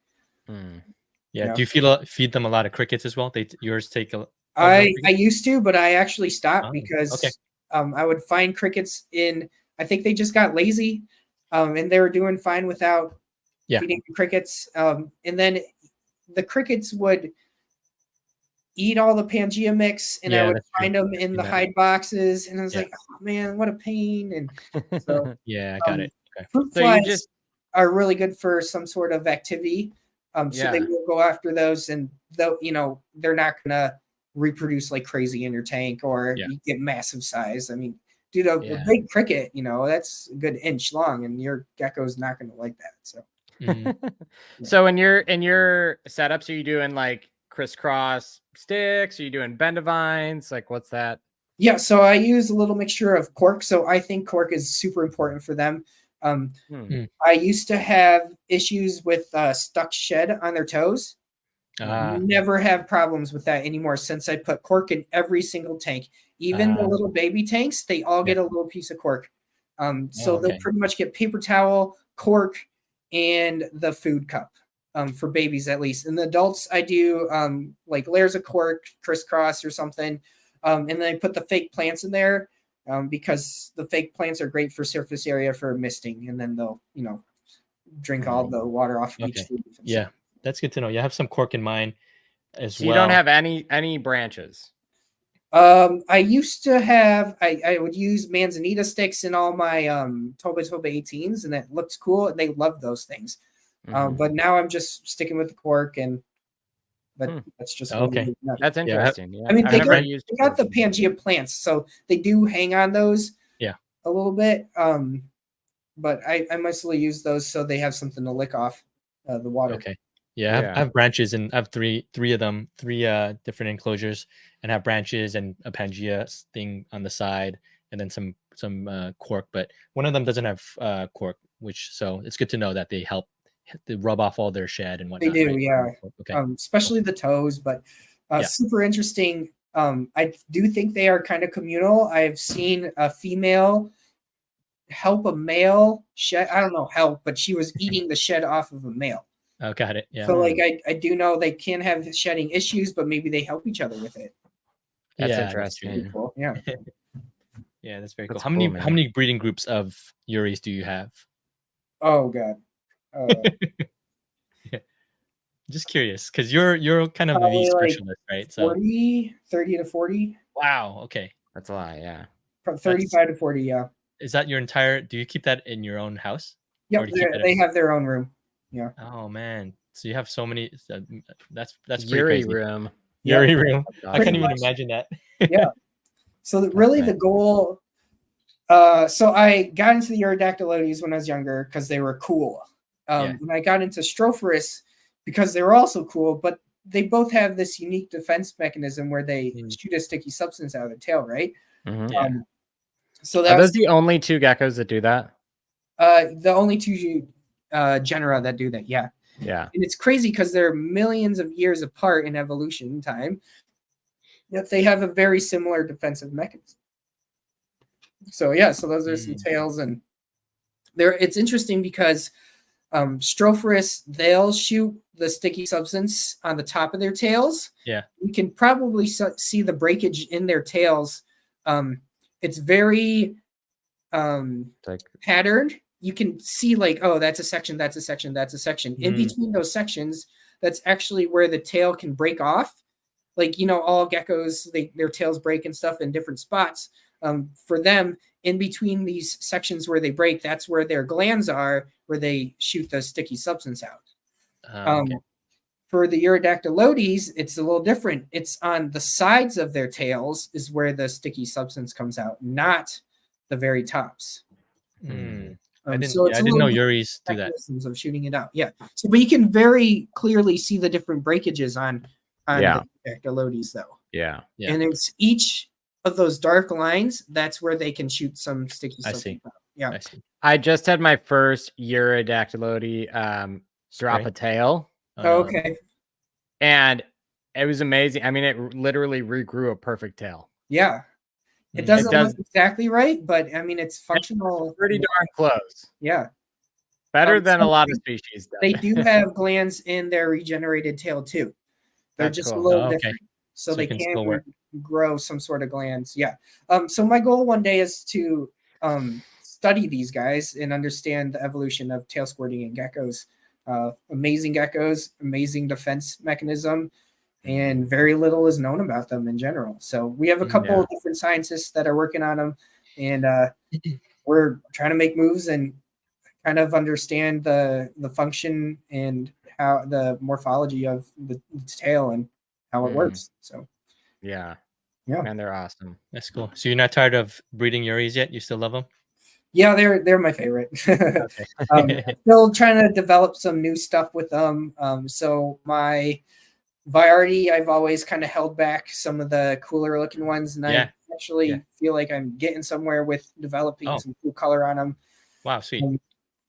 Yeah. Do you feed them a lot of crickets as well? Yours take a I used to, but I actually stopped Oh, because okay. I would find crickets in. I think they just got lazy, and they were doing fine without feeding the crickets. And then the crickets would eat all the Pangea mix, and I would find them in the hide boxes, and I was like, oh man, what a pain. And so yeah, I got it. Okay. fruit So you flies are really good for some sort of activity. So they will go after those, and though they're not gonna reproduce like crazy in your tank or you get massive size. I mean, dude, a big cricket, that's a good inch long, and your gecko's not gonna like that. So so in your setups, are you doing like crisscross sticks? Are you doing bendivines? Like what's that? Yeah, so I use a little mixture of cork. So I think cork is super important for them. I used to have issues with stuck shed on their toes. Never have problems with that anymore since I put cork in every single tank. Even the little baby tanks, they all get a little piece of cork. So they'll pretty much get paper towel, cork, and the food cup for babies at least. And the adults, I do like layers of cork, crisscross or something. And then I put the fake plants in there because the fake plants are great for surface area for misting. And then they'll, drink all the water off of each leaf. Yeah, that's good to know. You have some cork in mind as well. You don't have any branches. I used to have, I would use manzanita sticks in all my Toba 18s, and that looks cool. And they love those things. But now I'm just sticking with the cork, but that's just okay. That's interesting. Yeah. I mean, they got the Pangea plants, so they do hang on those a little bit. But I mostly use those so they have something to lick off the water. Okay. Yeah, I have branches, and I have three of them, three different enclosures, and have branches and a Pangea thing on the side, and then some cork. But one of them doesn't have cork, so it's good to know that they help to rub off all their shed and whatnot. They do, right? yeah. Okay. Especially the toes, but super interesting. I do think they are kind of communal. I've seen a female help a male shed. I don't know help, but she was eating the shed off of a male. Oh, got it. Yeah. So like I do know they can have shedding issues, but maybe they help each other with it. That's interesting. That's cool. Yeah. Yeah, that's very cool. How many breeding groups of Eurys do you have? Oh god. Just curious, because you're kind of the specialist, right? So 30 to 40. Wow. Okay. That's a lot. Yeah. From 35 to 40. Yeah. Is that your entire? Do you keep that in your own house? Yeah, they have their own room. Yeah. Oh man, so you have so many. That's pretty Yury crazy. room. Yury room. I can't even imagine that. Yeah. So really, the goal. So I got into the Eurydactylodes when I was younger because they were cool. And I got into strophs because they were also cool, but they both have this unique defense mechanism where they shoot a sticky substance out of their tail, right? So are those the only two geckos that do that? The only two genera that do that, yeah. And it's crazy because they're millions of years apart in evolution time, yet they have a very similar defensive mechanism. So so those are some tails, and it's interesting because strophs, they'll shoot the sticky substance on the top of their tails. Yeah, you can probably see the breakage in their tails. It's very patterned. You can see like, oh, that's a section, that's a section, that's a section. In between those sections, that's actually where the tail can break off. Like, all geckos, their tails break and stuff in different spots. For them, in between these sections where they break, that's where their glands are, where they shoot the sticky substance out. For the Eurydactylodes, it's a little different. It's on the sides of their tails is where the sticky substance comes out, not the very tops. I didn't know Eurys do that. Of shooting it out, yeah. So, but you can very clearly see the different breakages on the Eurydactylodes, though. Yeah. And it's each of those dark lines. That's where they can shoot some sticky substance out. Yeah. I see. I just had my first Eurydactylode drop a tail. Okay. And it was amazing. I mean, it literally regrew a perfect tail. Yeah. It doesn't look exactly right, but I mean, it's functional. It's pretty darn close. Yeah. Better than a lot of species. They do have glands in their regenerated tail too. They're just a little different. so they can can still work. grow some sort of glands. Yeah. So my goal one day is to study these guys and understand the evolution of tail squirting in geckos. Amazing geckos, amazing defense mechanism, and very little is known about them in general. So we have a couple of different scientists that are working on them, and we're trying to make moves and kind of understand the function and how the morphology of the tail and how it works. So yeah, yeah, man, they're awesome. That's cool. So you're not tired of breeding Uris yet? You still love them? yeah, they're my favorite. Okay. Still trying to develop some new stuff with them. So my Viardi, I've always kind of held back some of the cooler looking ones, and I actually feel like I'm getting somewhere with developing some cool color on them. Wow, sweet.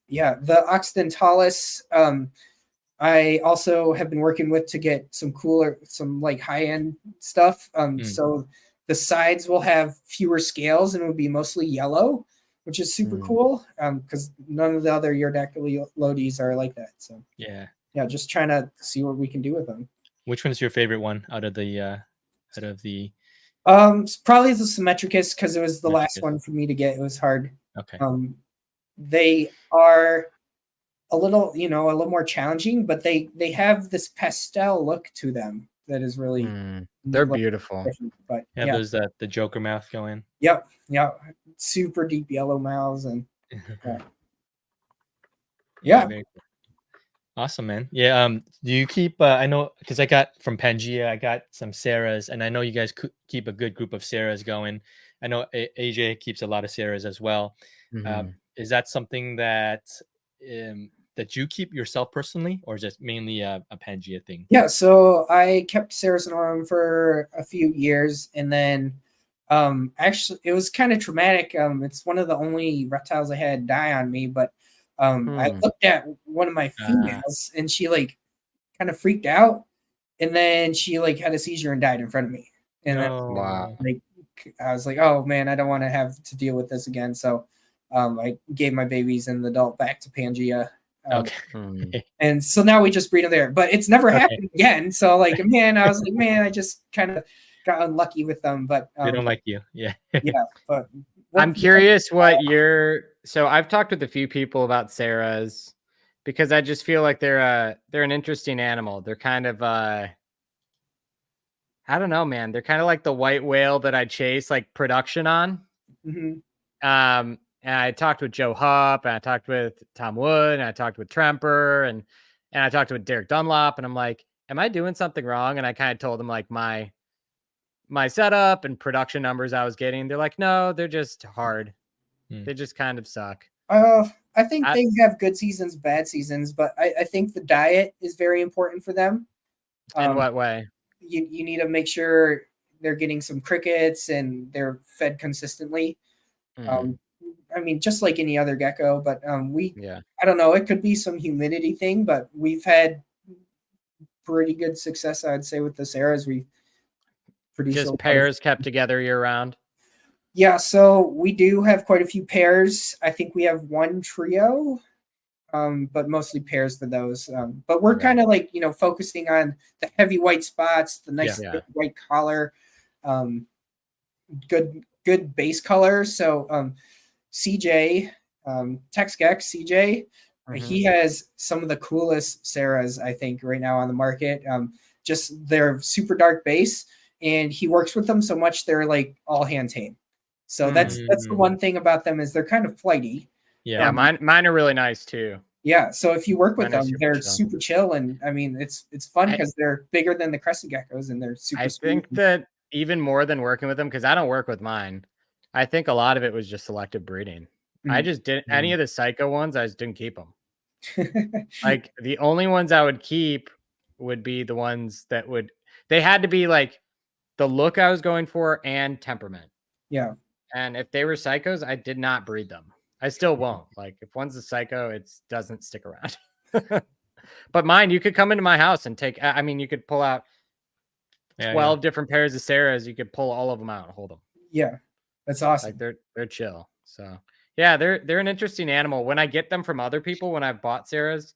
Yeah, the Occidentalis, I also have been working with to get some cooler, some like high end stuff. So the sides will have fewer scales and it will be mostly yellow, which is super cool. Because none of the other Eurydactylodes are like that. So yeah, just trying to see what we can do with them. Which one's your favorite one out of the probably the Symmetricus, because it was the last one for me to get. It was hard. Okay. They are a little more challenging, but they have this pastel look to them that is really they're beautiful. But there's the Joker mouth going. Yep. Super deep yellow mouths and Very cool. Awesome, man. Yeah. Do you keep? I know because I got from Pangea, I got some Sarahs, and I know you guys keep a good group of Sarahs going. I know AJ keeps a lot of Sarahs as well. Is that something that that you keep yourself personally, or is it mainly a Pangea thing? Yeah, so I kept Saracenorum for a few years, and then actually it was kind of traumatic. It's one of the only reptiles I had die on me, but I looked at one of my females and she like kind of freaked out, and then she like had a seizure and died in front of me. And then like I was like, oh man, I don't want to have to deal with this again. So I gave my babies and the adult back to Pangea. And so now we just breed them there, but it's never happened again. So like, man, I was like, man, I just kind of got unlucky with them. But they don't like you. Yeah. But I'm curious what so I've talked with a few people about Sarahs because I just feel like they're an interesting animal. They're kind of I don't know, man. They're kind of like the white whale that I chase like production on. And I talked with Joe Hupp, and I talked with Tom Wood, and I talked with Tremper, and I talked with Derek Dunlop, and I'm like, am I doing something wrong? And I kind of told them like my setup and production numbers I was getting. They're like, no, they're just hard. They just kind of suck. I think they have good seasons, bad seasons, but I think the diet is very important for them. In what way? You need to make sure they're getting some crickets and they're fed consistently. I mean, just like any other gecko, but I don't know, it could be some humidity thing, but we've had pretty good success, I'd say, with the Sarahs. We've produced just pairs kept together year round. Yeah, so we do have quite a few pairs. I think we have one trio, but mostly pairs for those. But we're kind of like, focusing on the heavy white spots, the nice white collar, good base color. So CJ, Tex Geck, CJ, he has some of the coolest Sarahs, I think, right now on the market. Just they're super dark base, and he works with them so much they're like all hand tame. So that's the one thing about them is they're kind of flighty. Yeah, mine are really nice too. Yeah, so if you work with them, they're super chill, and I mean it's fun because they're bigger than the crested geckos and they're super. I think that even more than working with them, because I don't work with mine, I think a lot of it was just selective breeding. I just didn't any of the psycho ones. I just didn't keep them. Like the only ones I would keep would be the ones that they had to be like the look I was going for and temperament. Yeah. And if they were psychos, I did not breed them. I still won't. Like if one's a psycho, it doesn't stick around. But mine, you could come into my house and take, I mean, you could pull out 12 different pairs of Sarahs. You could pull all of them out and hold them. Yeah. That's awesome. Like they're chill. So yeah, they're an interesting animal. When I get them from other people, when I've bought Sarahs,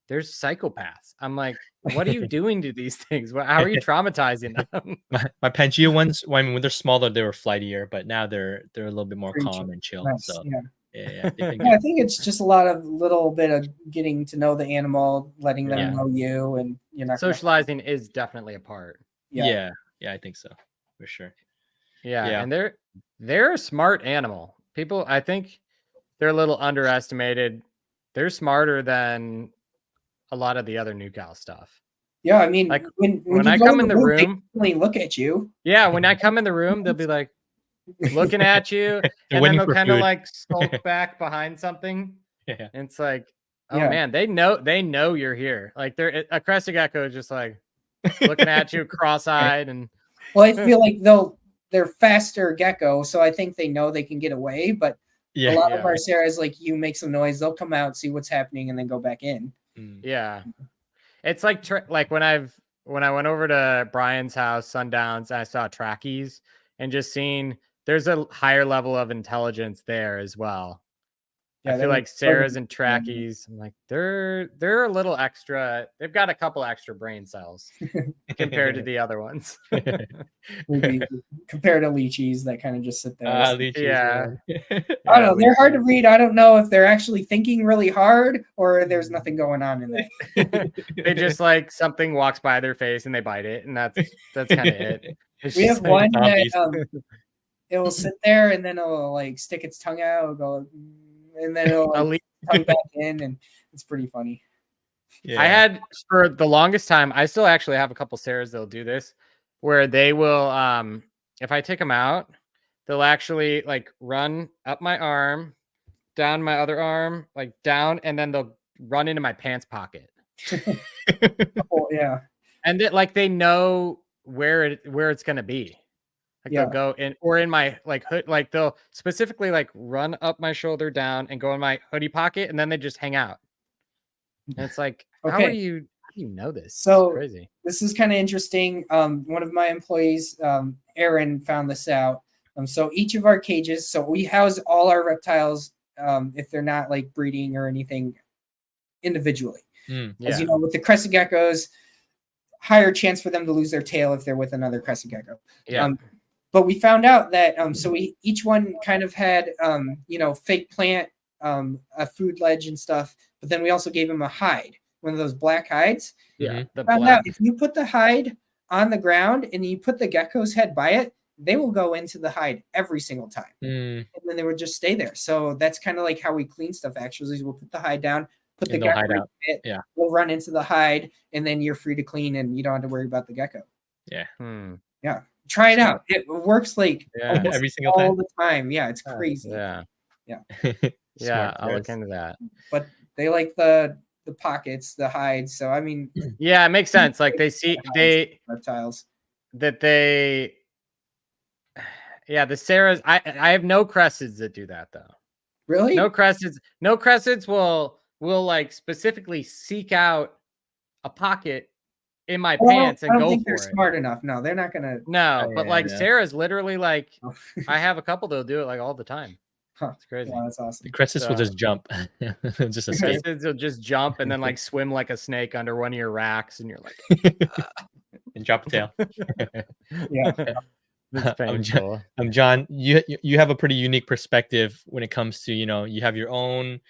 there's psychopaths. I'm like, what are you doing to these things? How are you traumatizing them? My Pangea ones, well, I mean, when they're smaller, they were flightier, but now they're a little bit more Pretty calm chill. and chill. Nice. So Yeah. yeah, they've been Yeah, I good. think it's just a lot of little bit of getting to know the animal, letting them Yeah. know you, and you're not gonna- Socializing is definitely a part. Yeah, I think so for sure. Yeah, and they're a smart animal. People, I think they're a little underestimated. They're smarter than a lot of the other new cow stuff. Yeah, I mean, Like, when when you I go come in in the they room, definitely look at you. yeah, when I come in the room, they'll be like looking at you, They're and then waiting they'll for kind of food. like skulk back behind something. Yeah. And it's like, oh Yeah. man, they know you're here. Like a crested gecko is just like looking at you cross-eyed, and Well, I feel like they're faster gecko, so I think they know they can get away. But a lot of our Sarahs, like you make some noise, they'll come out, see what's happening, and then go back in. Yeah, it's like like when I went over to Brian's house, Sundowns, I saw trackies, and just seeing there's a higher level of intelligence there as well. Yeah, I feel like Sarah's and trackies, I'm like, they're a little extra. They've got a couple extra brain cells compared to the other ones. maybe compared to lychees that kind of just sit there. Lychees, Yeah. I don't know. They're hard to read. I don't know if they're actually thinking really hard or there's nothing going on in there. They just like something walks by their face and they bite it, and that's kind of it. It's We just have like one that it will sit there and then it'll like stick its tongue out, it'll go, and then it'll like, tongue back in, and it's pretty funny. Yeah. I had for the longest time, I still actually have a couple Sarahs that'll do this, where they will if I take them out, they'll actually like run up my arm, down my other arm, like down, and then they'll run into my pants pocket. Oh, yeah. And like they know where it's gonna be. Like they'll go in or in my like hood, like they'll specifically like run up my shoulder down and go in my hoodie pocket, and then they just hang out. And it's like, how do you know this? So it's crazy. This is kind of interesting. One of my employees, Aaron, found this out. So each of our cages, so we house all our reptiles, if they're not like breeding or anything, individually. As you know, with the crested geckos, higher chance for them to lose their tail if they're with another crested gecko. Yeah. But we found out that so we each one kind of had fake plant, a food ledge and stuff, but then we also gave him a hide, one of those black hides. Yeah. Found out if you put the hide on the ground and you put the gecko's head by it, they will go into the hide every single time. And then they would just stay there. So that's kind of like how we clean stuff actually. We'll put the hide down, put the gecko in it, we'll run into the hide, and then you're free to clean and you don't have to worry about the gecko. Yeah. Yeah. Try it out. It works like every single time. All the time. Yeah, it's crazy. Yeah. Smart I'll look into that. But they like the pockets, the hides. So I mean, yeah, it makes sense. Like they see reptiles that they. Yeah, the Sarahs. I have no cressets that do that though. Really? No cressets. No cressets will like specifically seek out a pocket in my pants and I don't go think for they're it. Smart enough. No, they're not gonna. No, but like Sarah's literally like, I have a couple that'll do it like all the time. It's crazy. Yeah, that's awesome. The crescents will just jump, just escape. The crescents will just jump and then like swim like a snake under one of your racks, and you're like, and drop a tail. Yeah. It's painful. Jon, you have a pretty unique perspective when it comes to, you have your own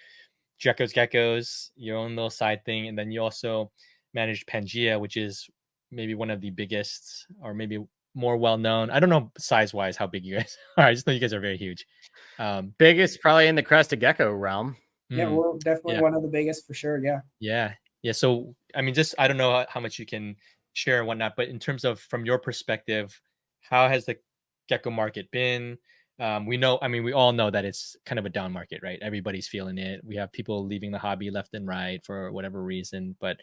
Jeckos Geckos, your own little side thing, and then you also managed Pangea, which is maybe one of the biggest or maybe more well-known. I don't know size-wise how big you guys are. I just know you guys are very huge. Biggest probably in the crested gecko realm. Yeah, we're definitely one of the biggest for sure. Yeah. So I mean, just I don't know how much you can share and whatnot, but in terms of from your perspective, how has the gecko market been? We all know that it's kind of a down market, right? Everybody's feeling it. We have people leaving the hobby left and right for whatever reason. But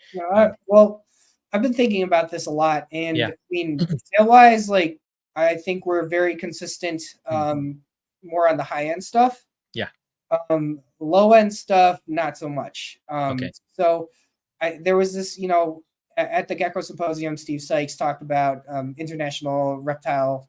well, I've been thinking about this a lot, and I mean, sale-wise, like I think we're very consistent. More on the high-end stuff. Yeah. Low-end stuff, not so much. Okay. So there was this, at the Gecko Symposium, Steve Sykes talked about international reptile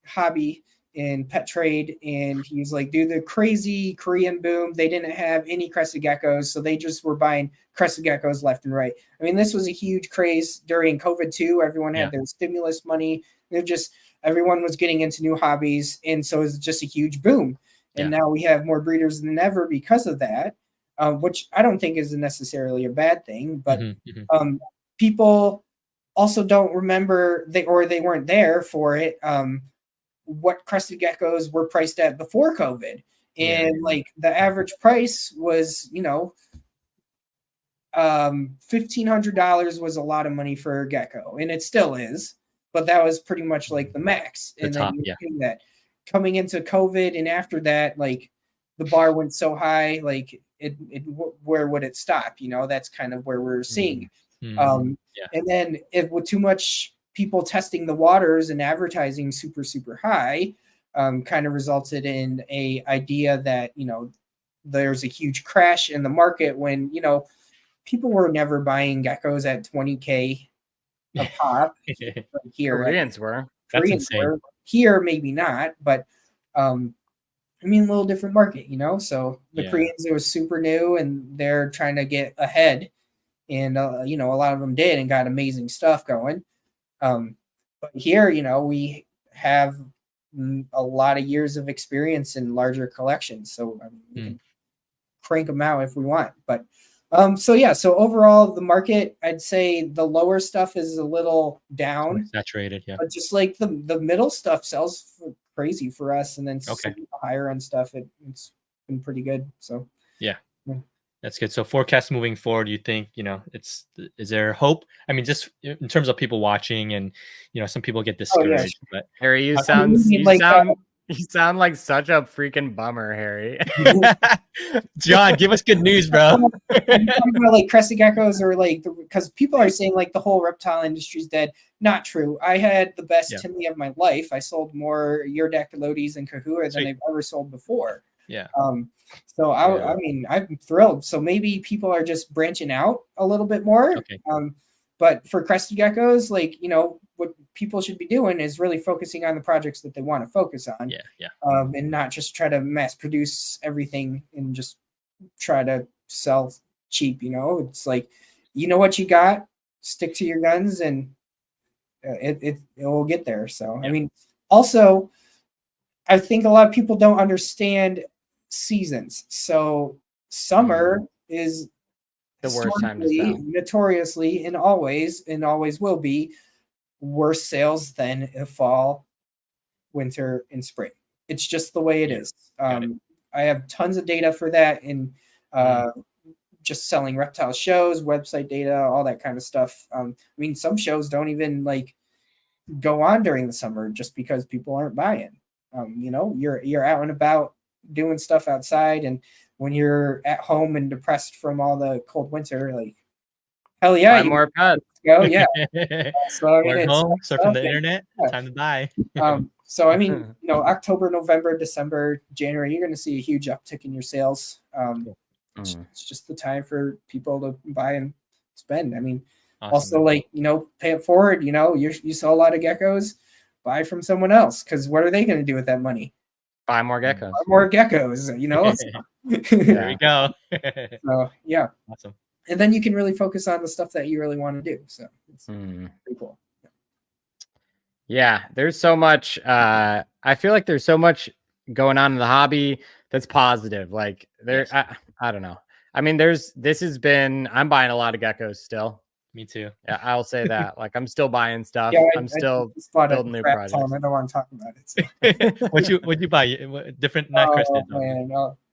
hobby. in pet trade, and he was like, "Dude, the crazy Korean boom. They didn't have any crested geckos, so they just were buying crested geckos left and right. I mean, this was a huge craze during COVID too. Everyone had their stimulus money. They're just everyone was getting into new hobbies, and so it was just a huge boom. And now we have more breeders than ever because of that, which I don't think is necessarily a bad thing. But people also don't remember they weren't there for it. What crested geckos were priced at before COVID, and like the average price was, $1,500 was a lot of money for a gecko, and it still is. But that was pretty much like the max. And then that coming into COVID and after that, like the bar went so high, like it where would it stop? That's kind of where we're seeing. And then if with too much people testing the waters and advertising super, super high, kind of resulted in a idea that, there's a huge crash in the market when, people were never buying geckos at $20K a pop. Here, Koreans were. That's insane. Here, maybe not, but a little different market, So the Koreans, it was super new, and they're trying to get ahead, and a lot of them did and got amazing stuff going. But here, we have a lot of years of experience in larger collections, so we can crank them out if we want. But so overall, the market, I'd say the lower stuff is a little down, saturated, but just like the middle stuff sells crazy for us, and then the higher end stuff, it's been pretty good. So that's good. So forecast moving forward, you think, is there hope? I mean, just in terms of people watching, and some people get discouraged. But Harry, you sound like such a freaking bummer, Harry. John, give us good news, bro. About like crested geckos, or because people are saying like the whole reptile industry is dead. Not true. I had the best Timmy of my life. I sold more Eurydactylodes and Kahua than I've ever sold before. So I'm thrilled. So maybe people are just branching out a little bit more. But for crested geckos, what people should be doing is really focusing on the projects that they want to focus on. And not just try to mass produce everything and just try to sell cheap. It's like, what you got, stick to your guns, and it will get there. So also, I think a lot of people don't understand seasons. So summer is the worst time to sell. Notoriously, and always will be worse sales than fall, winter, and spring. It's just the way it is. I have tons of data for that, and just selling reptile shows, website data, all that kind of stuff. Some shows don't even go on during the summer just because people aren't buying. You're out and about doing stuff outside, and when you're at home and depressed from all the cold winter, hell yeah, buy more pets. Go, so home, surfing the internet, time to buy. October, November, December, January, you're going to see a huge uptick in your sales. It's just the time for people to buy and spend. Also pay it forward. You sell a lot of geckos, buy from someone else, because what are they going to do with that money? Buy more geckos. There we go. So awesome. And then you can really focus on the stuff that you really want to do. So it's pretty cool. Yeah, there's so much. I feel like there's so much going on in the hobby that's positive. I don't know. I'm buying a lot of geckos still. Me too. Yeah, I'll say that. I'm still buying stuff. I'm still building new projects. I don't want to talk about it. So. What'd you buy? Different, not crested. Man,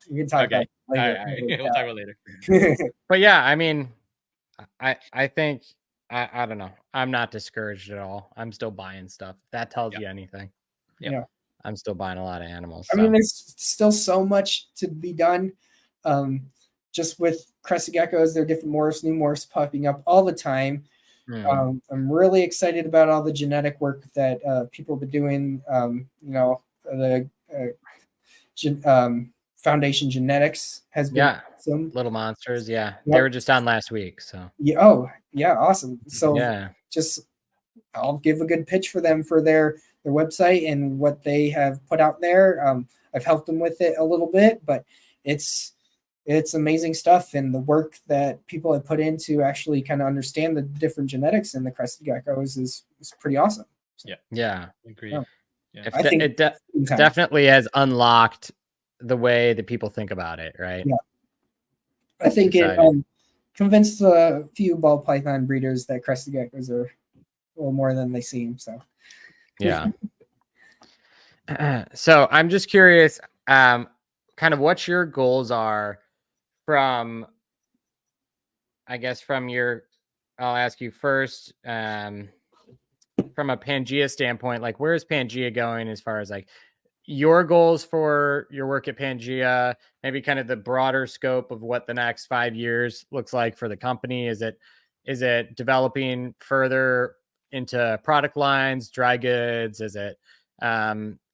we can talk about it later. All right. We'll talk about it later. But yeah, I think I don't know. I'm not discouraged at all. I'm still buying stuff. If that tells you anything. Yeah. I'm still buying a lot of animals. There's still so much to be done. Just with crested geckos, there are different morphs, new morphs popping up all the time. I'm really excited about all the genetic work that people have been doing. The Foundation Genetics has been awesome. Little Monsters, they were just on last week. So awesome. So I'll give a good pitch for them for their their website and what they have put out there. I've helped them with it a little bit, but it's amazing stuff, and the work that people have put into actually kind of understand the different genetics in the crested geckos is pretty awesome. So, yeah, agree. Yeah. I think it definitely has unlocked the way that people think about it, right? Yeah, I think it convinced a few ball python breeders that crested geckos are a little more than they seem. So yeah. So I'm just curious, kind of what your goals are from, I guess, from your, I'll ask you first, from a Pangea standpoint, like where is Pangea going as far as like your goals for your work at Pangea, maybe kind of the broader scope of what the next 5 years looks like for the company? Is it developing further into product lines, dry goods? Is it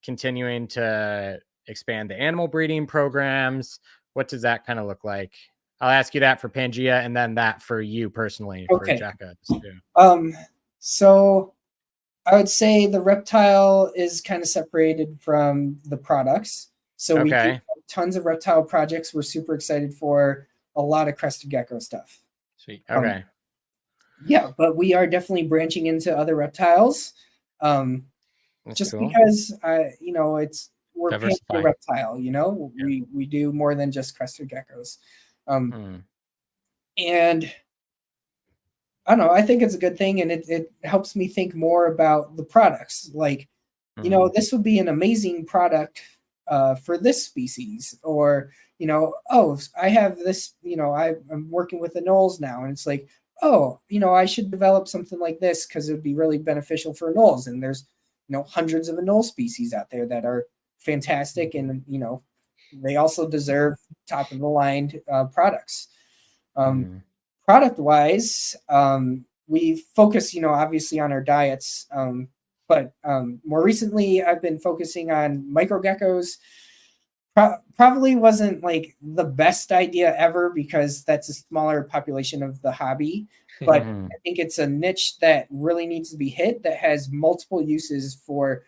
continuing to expand the animal breeding programs? What does that kind of look like? I'll ask you that for Pangea, and then that for you personally for Jeckos too. So I would say the reptile is kind of separated from the products. So we do have tons of reptile projects. We're super excited for a lot of crested gecko stuff. Sweet. Okay. Yeah, but we are definitely branching into other reptiles. Just cool. Because we're Pangea Reptile, we do more than just crested geckos. And I don't know, I think it's a good thing, and it helps me think more about the products. Like, this would be an amazing product for this species, or, I have this, I'm working with the anoles now, and it's like, I should develop something like this because it would be really beneficial for anoles. And there's, hundreds of anole species out there that are fantastic, and, they also deserve top of the line products. Product wise, we focus, obviously on our diets, but more recently I've been focusing on micro geckos. Probably wasn't like the best idea ever because that's a smaller population of the hobby, but I think it's a niche that really needs to be hit, that has multiple uses for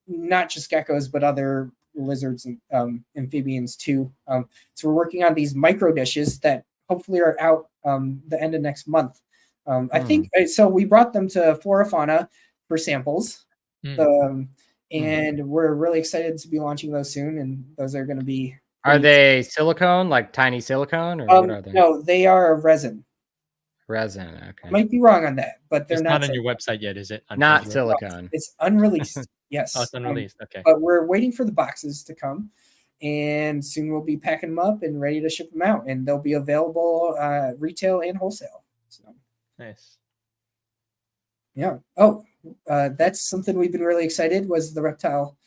not just geckos, but other lizards and amphibians too. So we're working on these micro dishes that hopefully are out the end of next month. I think so. We brought them to Flora Fauna for samples, and we're really excited to be launching those soon. And those are going to be. Are they silicone, like tiny silicone, or what are they? No, they are resin. Resin. Okay. I might be wrong on that, but they're not on your website yet, is it? Not silicone. It's unreleased. Yes. Oh, it's unreleased. Okay. But we're waiting for the boxes to come. And soon we'll be packing them up and ready to ship them out, and they'll be available retail and wholesale. So nice. Yeah. Oh, that's something we've been really excited was the reptile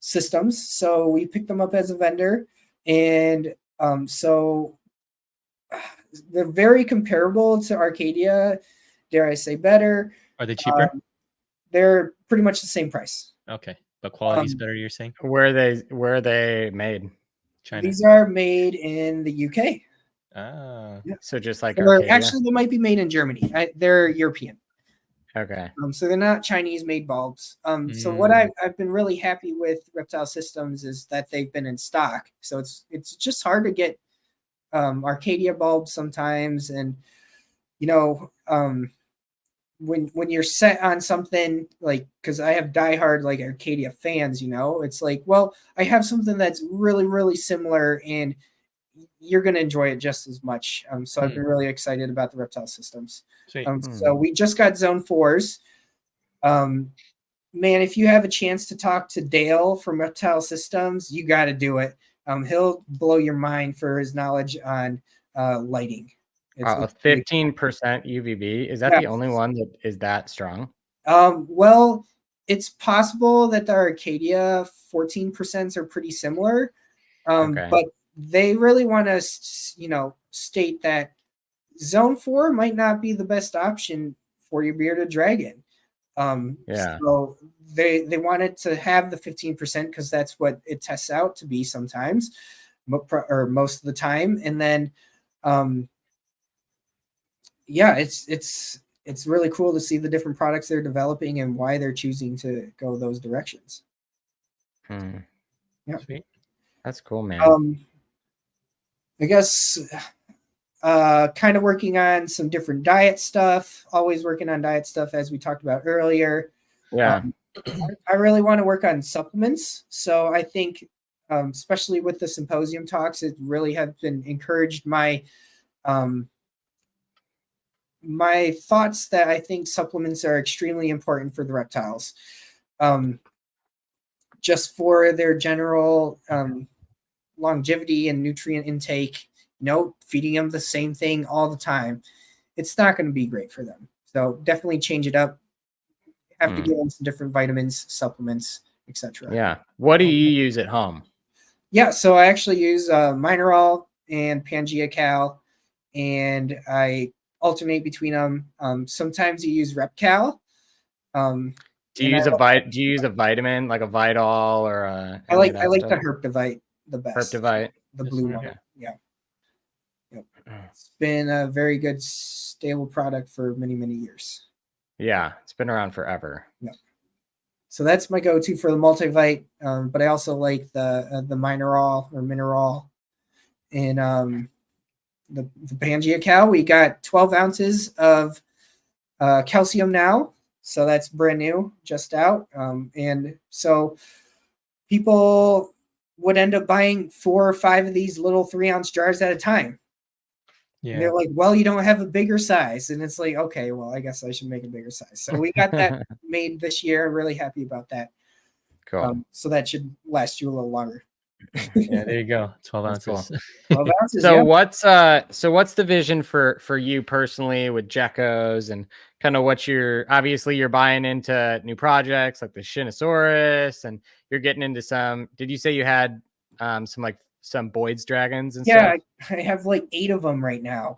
systems. So we picked them up as a vendor, and so they're very comparable to Arcadia. Dare I say better? Are they cheaper? They're pretty much the same price. Okay. But quality's better, you're saying? Where are they made? China. These are made in the UK. Ah. Yeah. So just like actually, they might be made in Germany. They're European. Okay. So they're not Chinese-made bulbs. So what I've been really happy with Reptile Systems is that they've been in stock. So it's just hard to get Arcadia bulbs sometimes, and when you're set on something, like, because I have diehard like Arcadia fans, it's like, well, I have something that's really, really similar, and you're going to enjoy it just as much. So I've been really excited about the Reptile Systems. So we just got Zone 4s. Man, if you have a chance to talk to Dale from Reptile Systems, you got to do it. He'll blow your mind for his knowledge on lighting. It's 15% UVB. Is that the only one that is that strong? Well, it's possible that the Arcadia 14% are pretty similar, but they really want to, state that Zone 4 might not be the best option for your bearded dragon. So they wanted to have the 15% because that's what it tests out to be sometimes, or most of the time, and then. It's it's really cool to see the different products they're developing and why they're choosing to go those directions. Yeah, Sweet. That's cool, man. I guess kind of working on some different diet stuff, always working on diet stuff as we talked about earlier. Yeah. I really want to work on supplements. So I think, especially with the symposium talks, it really have been encouraged my my thoughts that I think supplements are extremely important for the reptiles. Just for their general longevity and nutrient intake, feeding them the same thing all the time, it's not going to be great for them. So definitely change it up. Have to give them some different vitamins, supplements, etc. Yeah. What do you use at home? Yeah, so I actually use Mineral and Pangea Cal, and I alternate between them. Sometimes you use RepCal. Do you use a vitamin like a Vitol or I like the Herptivite the best. Herptivite, the blue one. Yeah. Yep. It's been a very good stable product for many, many years. Yeah, it's been around forever. Yeah. So that's my go-to for the multivite, but I also like the Mineral or Mineral. And the Pangea Cal, we got 12 ounces of calcium now. So that's brand new, just out. And so people would end up buying 4 or 5 of these little 3-ounce jars at a time. Yeah. And they're like, well, you don't have a bigger size. And it's like, okay, well, I guess I should make a bigger size. So we got that made this year. Really happy about that. Cool. So that should last you a little longer. Yeah, there you go. 12 ounces. Cool. 12 ounces. So yeah. what's the vision for you personally with Jeckos, and kind of what obviously you're buying into new projects like the Shinosaurus, and you're getting into some, did you say you had some Boyd's dragons and stuff? I have like 8 of them right now.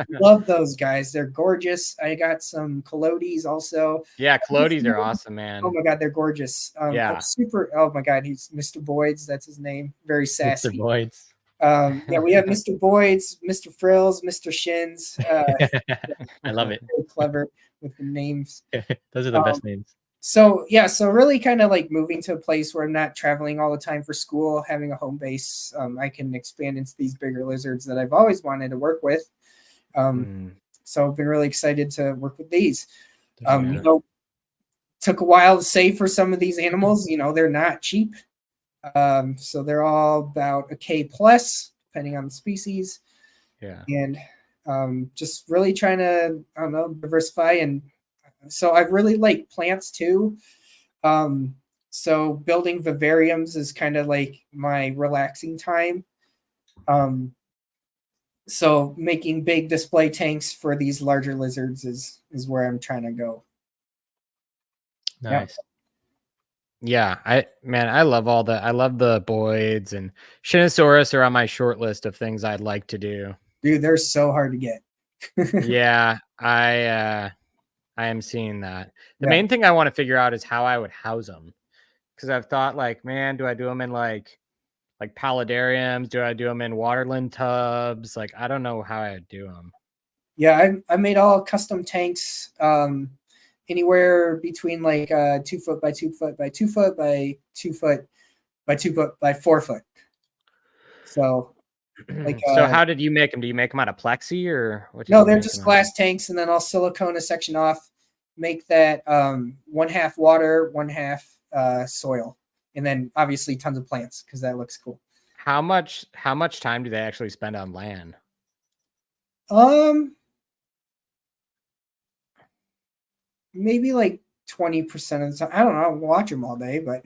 Love those guys. They're gorgeous. I got some Colodis also. Yeah, Colodis are awesome, man. Oh my god, they're gorgeous. Yeah. Super. Oh my god, he's Mr. Boyd's. That's his name. Very sassy. Mr. Boyd's. Yeah, we have Mr. Boyd's, Mr. Frills, Mr. Shins. I love it. Very clever with the names. Those are the best names. So really kind of like moving to a place where I'm not traveling all the time for school, having a home base. I can expand into these bigger lizards that I've always wanted to work with. So I've been really excited to work with these. Took a while to save for some of these animals. They're not cheap. So they're all about $1,000 plus, depending on the species. Yeah. And just really trying to, diversify. And so I really like plants too. So building vivariums is kind of like my relaxing time. So making big display tanks for these larger lizards is where I'm trying to go. Nice. Yeah, I love the Boyds, and Shinosaurus are on my short list of things I'd like to do. Dude, they're so hard to get. Yeah, I am seeing that. The main thing I want to figure out is how I would house them, because I've thought like, man, do I do them in like paludariums? Do I do them in waterland tubs? Like, I don't know how I would do them. Yeah, I made all custom tanks. Anywhere between like 2 foot by 2 foot by 2 foot by 2 foot by 2 foot by 4 foot. So, so how did you make them? Do you make them out of plexi or what? No, they're just glass tanks, and then I'll silicone a section off, make that 1/2 water, 1/2 soil, and then obviously tons of plants because that looks cool. How much time do they actually spend on land? Maybe like 20% of the time. I don't know. I'll watch them all day, but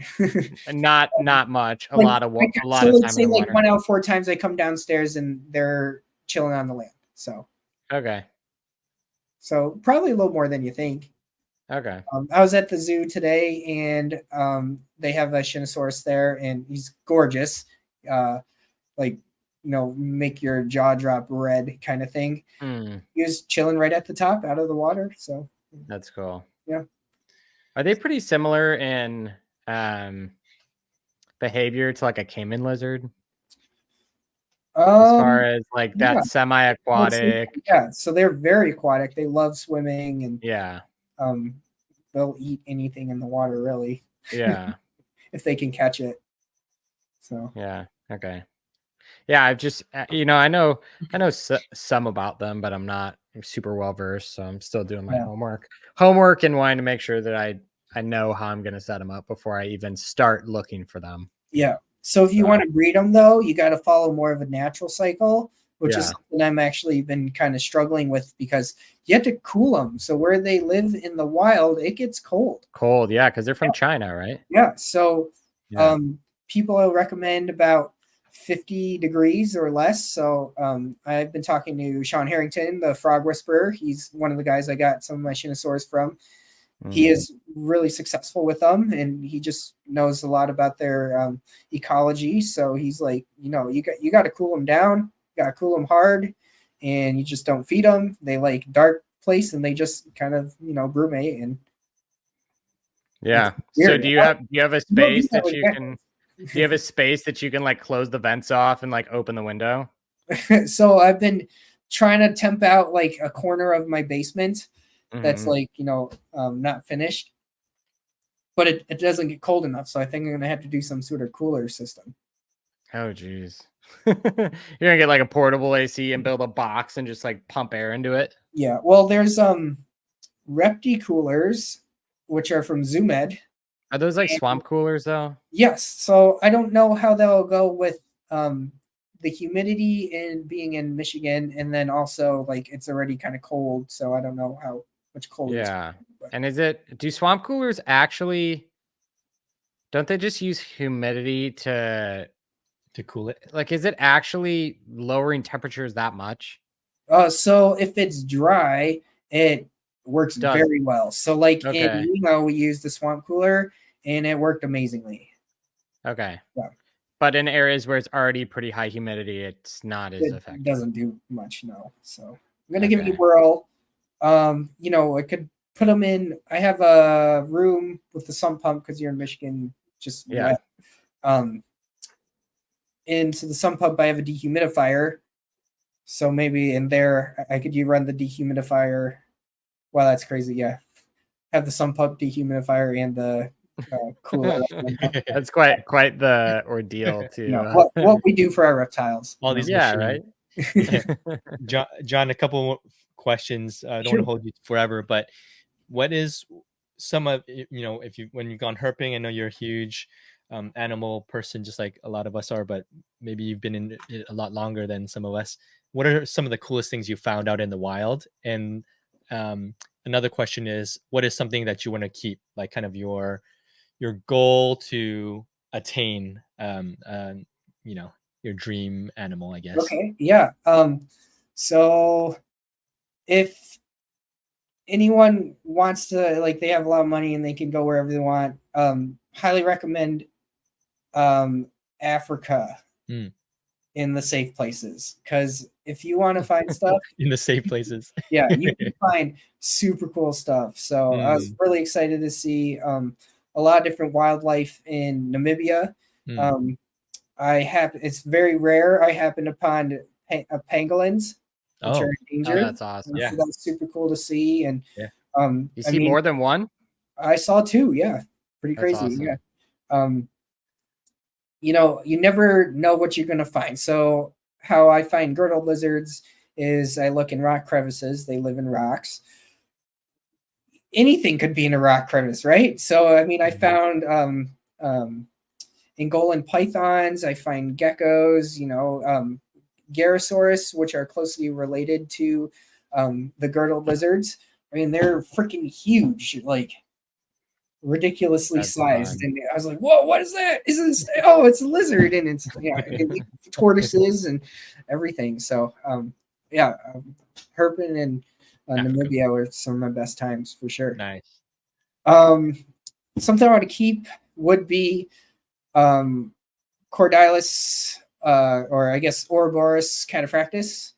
not much. A lot of time. Let's say like 1 out of 4 times I come downstairs and they're chilling on the land. So okay. So probably a little more than you think. Okay. I was at the zoo today, and they have a Shinosaurus there, and he's gorgeous. Make your jaw drop red kind of thing. He was chilling right at the top out of the water. So that's cool. Yeah. Are they pretty similar in behavior to like a caiman lizard? as far as like that yeah. semi-aquatic? Yeah, so they're very aquatic. They love swimming, and Yeah. they'll eat anything in the water, really, Yeah. if they can catch it. So Yeah. Okay. Yeah, I've just I know some about them, but I'm not super well versed, so I'm still doing my yeah, homework and wanting to make sure that I know how I'm going to set them up before I even start looking for them. yeah. So if you So, want to breed them, though, you got to follow more of a natural cycle, which is Yeah. something I'm actually been kind of struggling with because you have to cool them. So where they live in the wild, it gets cold. cold, yeah, because they're from China, right? Yeah. So Yeah. people will recommend about 50 degrees or less. So I've been talking to Sean Harrington, the frog whisperer. He's one of the guys I got some of my Shinosaurs from. He is really successful with them, and he just knows a lot about their ecology. So he's like, you got to cool them down, you got to cool them hard, and you just don't feed them. They like dark place, and they just kind of brumate. And Yeah. So do you have a space that you can? Do you have a space that you can like close the vents off and like open the window? So I've been trying to temp out like a corner of my basement that's like not finished, but it doesn't get cold enough. So I think I'm gonna have to do some sort of cooler system. Oh geez. You're gonna get like a portable AC and build a box and just like pump air into it. Yeah, well, there's Repti coolers, which are from Zoomed. Are those like swamp coolers though? Yes. So I don't know how they'll go with the humidity and being in Michigan, and then also like it's already kind of cold, so I don't know how much colder. Yeah. And do swamp coolers actually, don't they just use humidity to cool it? Like, is it actually lowering temperatures that much? So if it's dry, it works very well. So like in we used the swamp cooler and it worked amazingly. Okay. Yeah. But in areas where it's already pretty high humidity, it's not as effective. It doesn't do much, no. So I'm gonna give it a whirl. I could put them in. I have a room with the sump pump because you're in Michigan, just wet. Into the sump pump, I have a dehumidifier. So maybe in there, I could run the dehumidifier. Wow, that's crazy. Yeah. Have the sump pump dehumidifier and the cooler. That's quite the ordeal to what we do for our reptiles. All these right? John, a couple more questions. I don't want to hold you forever, but what is some of when you've gone herping? I know you're a huge animal person, just like a lot of us are, but maybe you've been in it a lot longer than some of us. What are some of the coolest things you found out in the wild? And another question is, what is something that you want to keep, like kind of your goal to attain, your dream animal, I guess? Okay. Yeah. So if anyone wants to, like, they have a lot of money and they can go wherever they want, highly recommend Africa in the safe places, because if you want to find stuff in the safe places, yeah, you can find super cool stuff. So I was really excited to see a lot of different wildlife in Namibia. It's very rare. I happened upon pangolins, which are endangered. Oh, that's awesome. So that's super cool to see. And you see more than one? I saw two. Yeah, pretty crazy. Awesome. Yeah. You never know what you're gonna find. So how I find girdled lizards is I look in rock crevices. They live in rocks. Anything could be in a rock crevice, right? So I mean, I found Angolan pythons. I find geckos. Gyrosaurus, which are closely related to the girdled lizards. I mean, they're freaking huge, like ridiculously sized. Fun. And I was like, whoa, what is that? It's a lizard. And it's tortoises and everything. So herping and Namibia were some of my best times for sure. Nice. Something I want to keep would be Cordylus, or I guess Ouroboros cataphractus.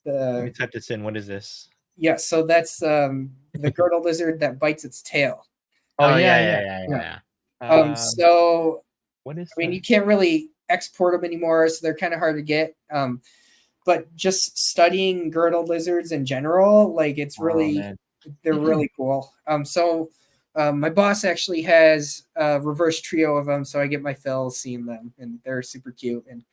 Let me type this in. What is this? Yeah, so that's the girdled lizard that bites its tail. Oh yeah. So what is? I mean, you can't really export them anymore, so they're kind of hard to get. But just studying girdled lizards in general, like it's really, they're really cool. So my boss actually has a reverse trio of them, so I get my fill seeing them, and they're super cute. And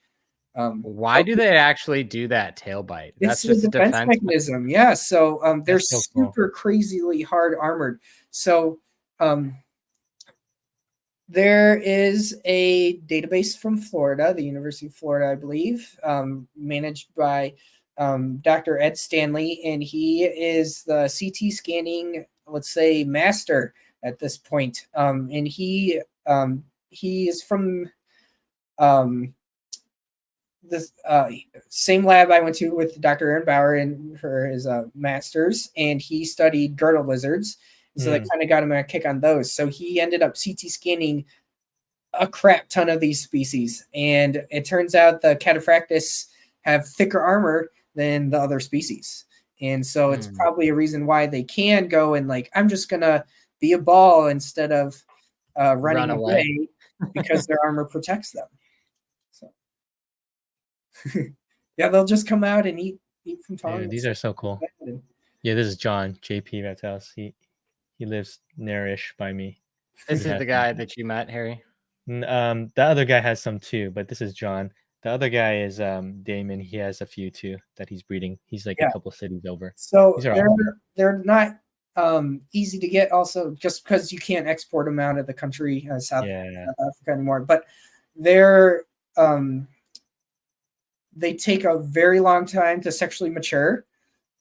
why do they actually do that tail bite? That's just a defense mechanism. Yeah. So they're so super crazily hard armored. So there is a database from Florida, the University of Florida, I believe, managed by Dr. Ed Stanley, and he is the CT scanning, let's say, master at this point. And he is from this same lab I went to with Dr. Erin Bauer and for his master's, and he studied girdle lizards. So that kind of got him a kick on those. So he ended up CT scanning a crap ton of these species. And it turns out the Cataphractus have thicker armor than the other species. And so it's probably a reason why they can go and like, I'm just going to be a ball instead of running away because their armor protects them. So yeah, they'll just come out and eat from tongs. Dude, these are so cool. Yeah, this is Jon, JP Reptiles. He lives nearish by me. This is the guy that you met, Harry? The other guy has some too, but this is Jon. The other guy is Damon. He has a few too that he's breeding. He's like a couple cities over. So they're not easy to get also just because you can't export them out of the country, South Africa anymore. But they're they take a very long time to sexually mature,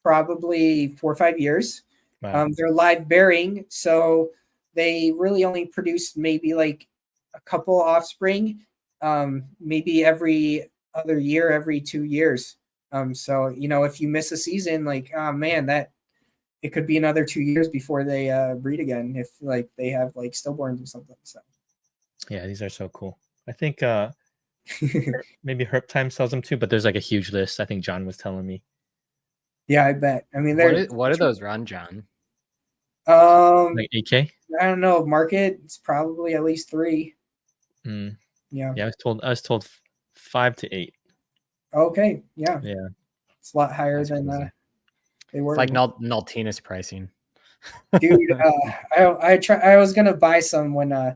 probably 4 or 5 years. Wow. They're live bearing, so they really only produce maybe like a couple offspring, maybe every other year, every 2 years. So, you know, if you miss a season, like, oh man, that it could be another 2 years before they breed again if like they have like stillborns or something. So yeah, these are so cool. I think maybe Herp Time sells them too, but there's like a huge list. I think Jon was telling me. Yeah, I bet. I mean, what do those run, Jon? Like 8K? I don't know. Market, it's probably at least 3. Yeah, I was told 5 to 8. Okay, yeah, it's a lot higher than they were. It's like Naltinus pricing, dude. I was gonna buy some when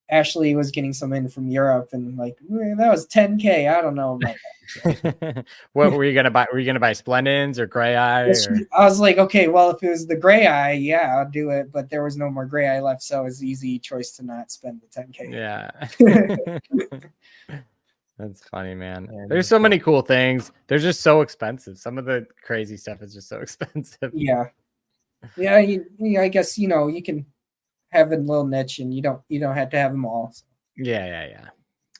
Ashley was getting some in from Europe, and like that was 10K. I don't know about that. What were you gonna buy? Were you gonna buy Splendens or Gray Eye? I was like, okay, well, if it was the Gray Eye, yeah, I'll do it. But there was no more Gray Eye left, so it was an easy choice to not spend the 10K. Yeah. That's funny, man. There's so many cool things. They're just so expensive. Some of the crazy stuff is just so expensive. Yeah. I guess you can have a little niche, and you don't have to have them all. So. Yeah.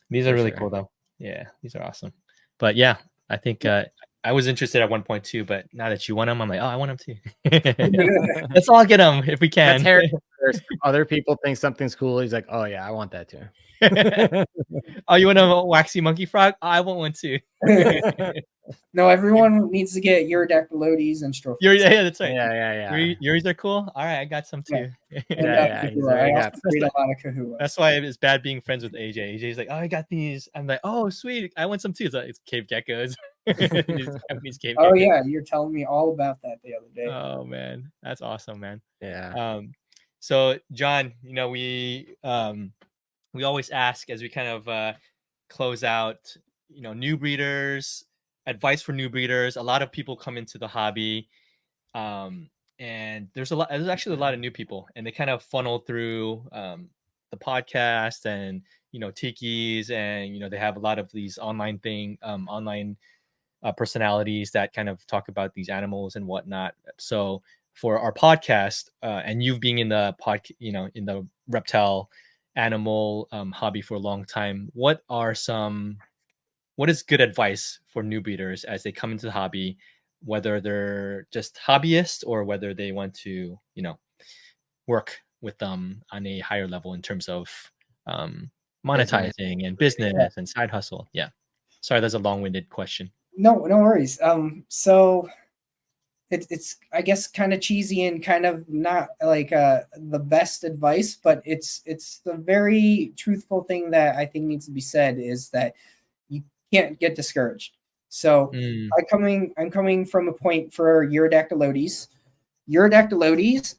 These are really cool though. Yeah, these are awesome. But yeah, I think I was interested at one point too, but now that you want them, I'm like, oh, I want them too. Let's all get them if we can. Other people think something's cool. He's like, oh yeah, I want that too. Oh, you want a waxy monkey frog? Oh, I want one too. No, everyone needs to get Eurydactylodes and strophs. Yeah, that's right. Yeah. Yours are cool. All right, I got some too. I also breed a lot of Kahua. That's why it's bad being friends with AJ. AJ's like, oh, I got these. I'm like, oh, sweet. I want some too. It's cave geckos. Oh yeah, you're telling me all about that the other day. Oh man, that's awesome, man. Yeah. So Jon, we always ask as we kind of close out, new breeders, advice for new breeders. A lot of people come into the hobby, and there's actually a lot of new people, and they kind of funnel through the podcast and Tiki's, and they have a lot of these online personalities that kind of talk about these animals and whatnot. So for our podcast, and you being in the in the reptile animal hobby for a long time, what is good advice for new breeders as they come into the hobby, whether they're just hobbyists or whether they want to work with them on a higher level in terms of monetizing and business and side hustle? Yeah, sorry, that's a long-winded question. No worries. So it's I guess kind of cheesy and kind of not like the best advice, but it's the very truthful thing that I think needs to be said is that you can't get discouraged. So I'm coming from a point for Eurydactylodes. Eurydactylodes,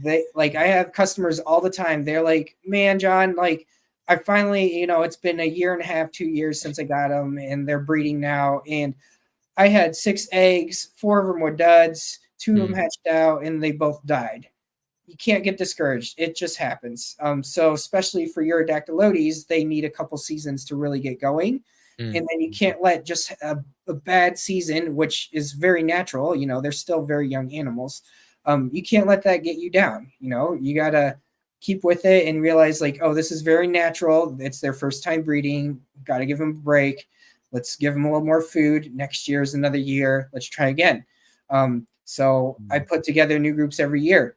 they like I have customers all the time. They're like, man, Jon, like I finally, it's been a year and a half, 2 years since I got them, and they're breeding now. And I had 6 eggs, 4 of them were duds, 2 of them hatched out, and they both died. You can't get discouraged. It just happens. So especially for Eurydactylodes, they need a couple seasons to really get going. And then you can't let just a bad season, which is very natural. They're still very young animals. You can't let that get you down. You got to keep with it and realize like, oh, this is very natural. It's their first time breeding. Got to give them a break. Let's give them a little more food. Next year is another year. Let's try again. So I put together new groups every year.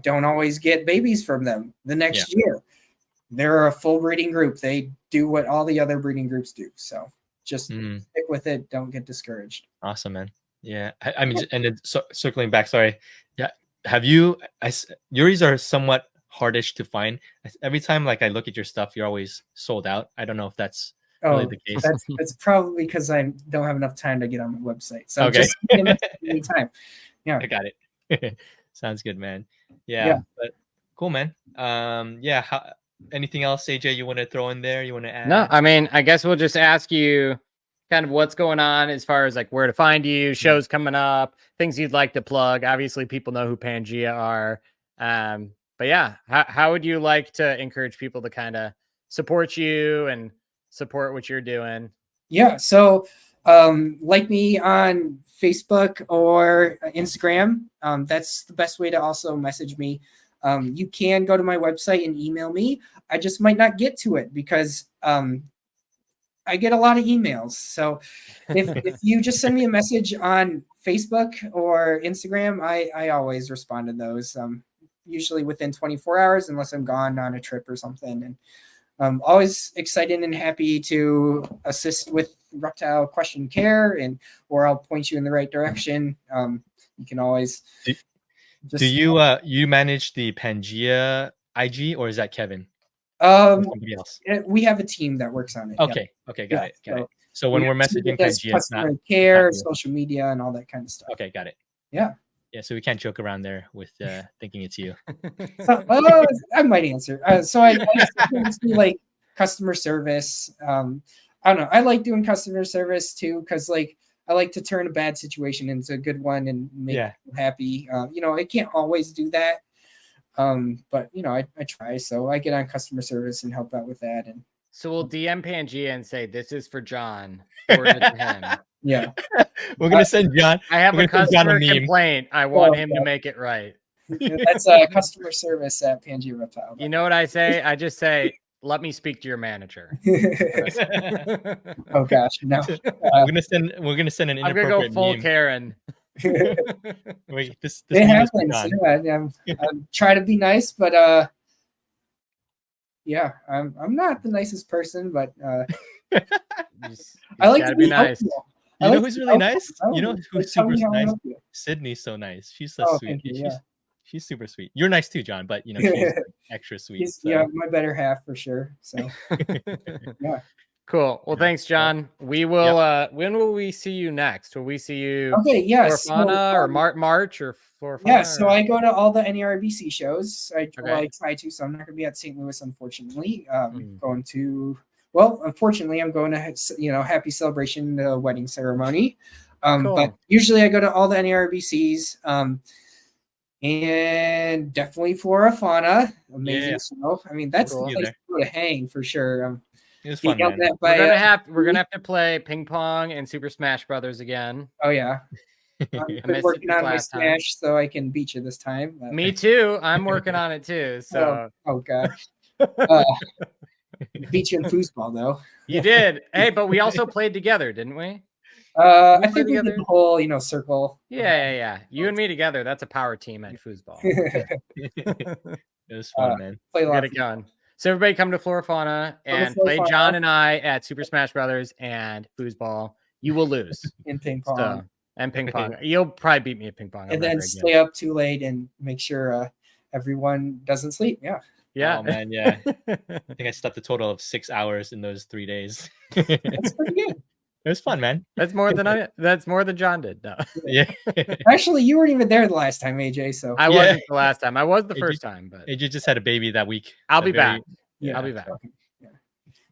Don't always get babies from them the next year. They're a full breeding group. They do what all the other breeding groups do. So just stick with it. Don't get discouraged. Awesome, man. Yeah. I mean, and then circling back, sorry. Yeah. Have you, Yuris are somewhat hardish to find. Every time like I look at your stuff, you're always sold out. I don't know if that's really the case. That's probably because I don't have enough time to get on my website. So okay. Just anytime. Yeah. I got it. Sounds good, man. Yeah. But cool, man. Anything else, AJ, you want to throw in there? You want to add? No, I mean, I guess we'll just ask you kind of what's going on as far as like where to find you, shows coming up, things you'd like to plug. Obviously, people know who Pangea are. But yeah, how would you like to encourage people to kind of support you and support what you're doing? Yeah. So like me on Facebook or Instagram. That's the best way to also message me. You can go to my website and email me. I just might not get to it because I get a lot of emails. So if you just send me a message on Facebook or Instagram, I always respond to those, usually within 24 hours, unless I'm gone on a trip or something. And I'm always excited and happy to assist with reptile question care, or I'll point you in the right direction. You can always... Do you manage the Pangea IG, or is that Kevin? Somebody else. We have a team that works on it. Okay. Okay. Got it. So when we're messaging Pangea, it's not care, social media, and all that kind of stuff. Okay. Got it. Yeah. Yeah. So we can't joke around there with thinking it's you. I might answer. So I do like customer service. I don't know. I like doing customer service too, because like I like to turn a bad situation into a good one and make people happy. I can't always do that. But I try. So I get on customer service and help out with that. And so we'll DM Pangea and say, this is for Jon. Forward it to him. Yeah. We're going to send Jon. I have a customer complaint. I want him to make it right. That's customer service at Pangea Reptiles. You know what I say? I just say, let me speak to your manager. Oh gosh, no. We're gonna send an inappropriate I'm gonna go full meme. Karen. Wait, this it happens. Yeah, I'm trying to be nice, but I'm not the nicest person, but I like to be nice. You know who's really nice? You know who's super nice? Sydney's so nice. She's so sweet. She's super sweet. You're nice too, Jon, but she's like extra sweet. Yeah, my better half for sure. So yeah. Cool. Well, thanks, Jon. We will when will we see you next? Will we see you Florifana or March or Florifana? Yeah, so I go to all the NERBC shows. I try to, so I'm not gonna be at St. Louis, unfortunately. Going to unfortunately I'm going to Happy Celebration, the wedding ceremony. Cool. But usually I go to all the NERBCs. And definitely Florifana, amazing show. I mean, that's the place to hang for sure. It was fun, man. We're gonna have to play ping pong and Super Smash Brothers again. Oh yeah, I've been working on my Smash so I can beat you this time. Me too. I'm working on it too. So oh gosh, beat you in foosball though. You did. Hey, but we also played together, didn't we? I think we did the whole, circle. Yeah. You and me together. That's a power team at foosball. It was fun, man. Play a lot. Get it going. So everybody come to Florifana and play Jon and I at Super Smash Brothers and foosball. You will lose in ping pong. So, And ping pong. You'll probably beat me at ping pong. And then stay up too late and make sure everyone doesn't sleep. Yeah. Yeah. Oh man, yeah. I think I slept a total of 6 hours in those 3 days. That's pretty good. It was fun, man. That's more than John did. No. Yeah. Actually, you weren't even there the last time, AJ. So I wasn't the last time. I was the AJ first time, but AJ just had a baby that week. I'll be back. yeah, I'll be back.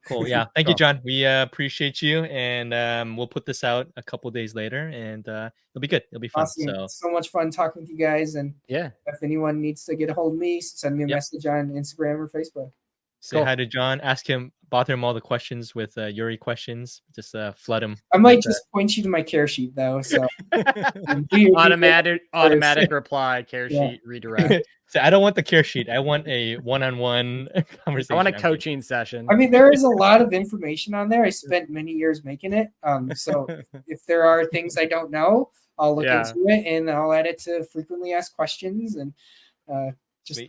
Cool. Yeah. Thank you, John. We appreciate you, and we'll put this out a couple days later, and it'll be good. It'll be fun. Awesome. So much fun talking with you guys. And yeah, if anyone needs to get a hold of me, send me a message on Instagram or Facebook. Say hi to John. Ask him, bother him all the questions with Yuri questions. Just flood him. I might just point you to my care sheet though. So automatic reply, care sheet, redirect. So I don't want the care sheet. I want a one-on-one conversation. I want a coaching session. I mean, there is a lot of information on there. I spent many years making it. So if there are things I don't know, I'll look into it and I'll add it to frequently asked questions and just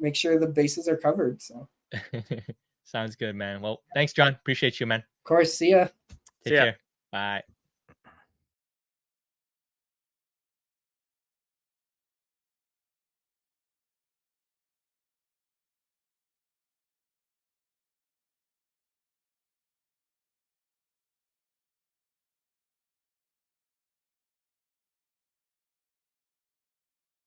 make sure the bases are covered. So sounds good, man. Well, thanks, John. Appreciate you, man. Of course. See ya. Take care. Bye.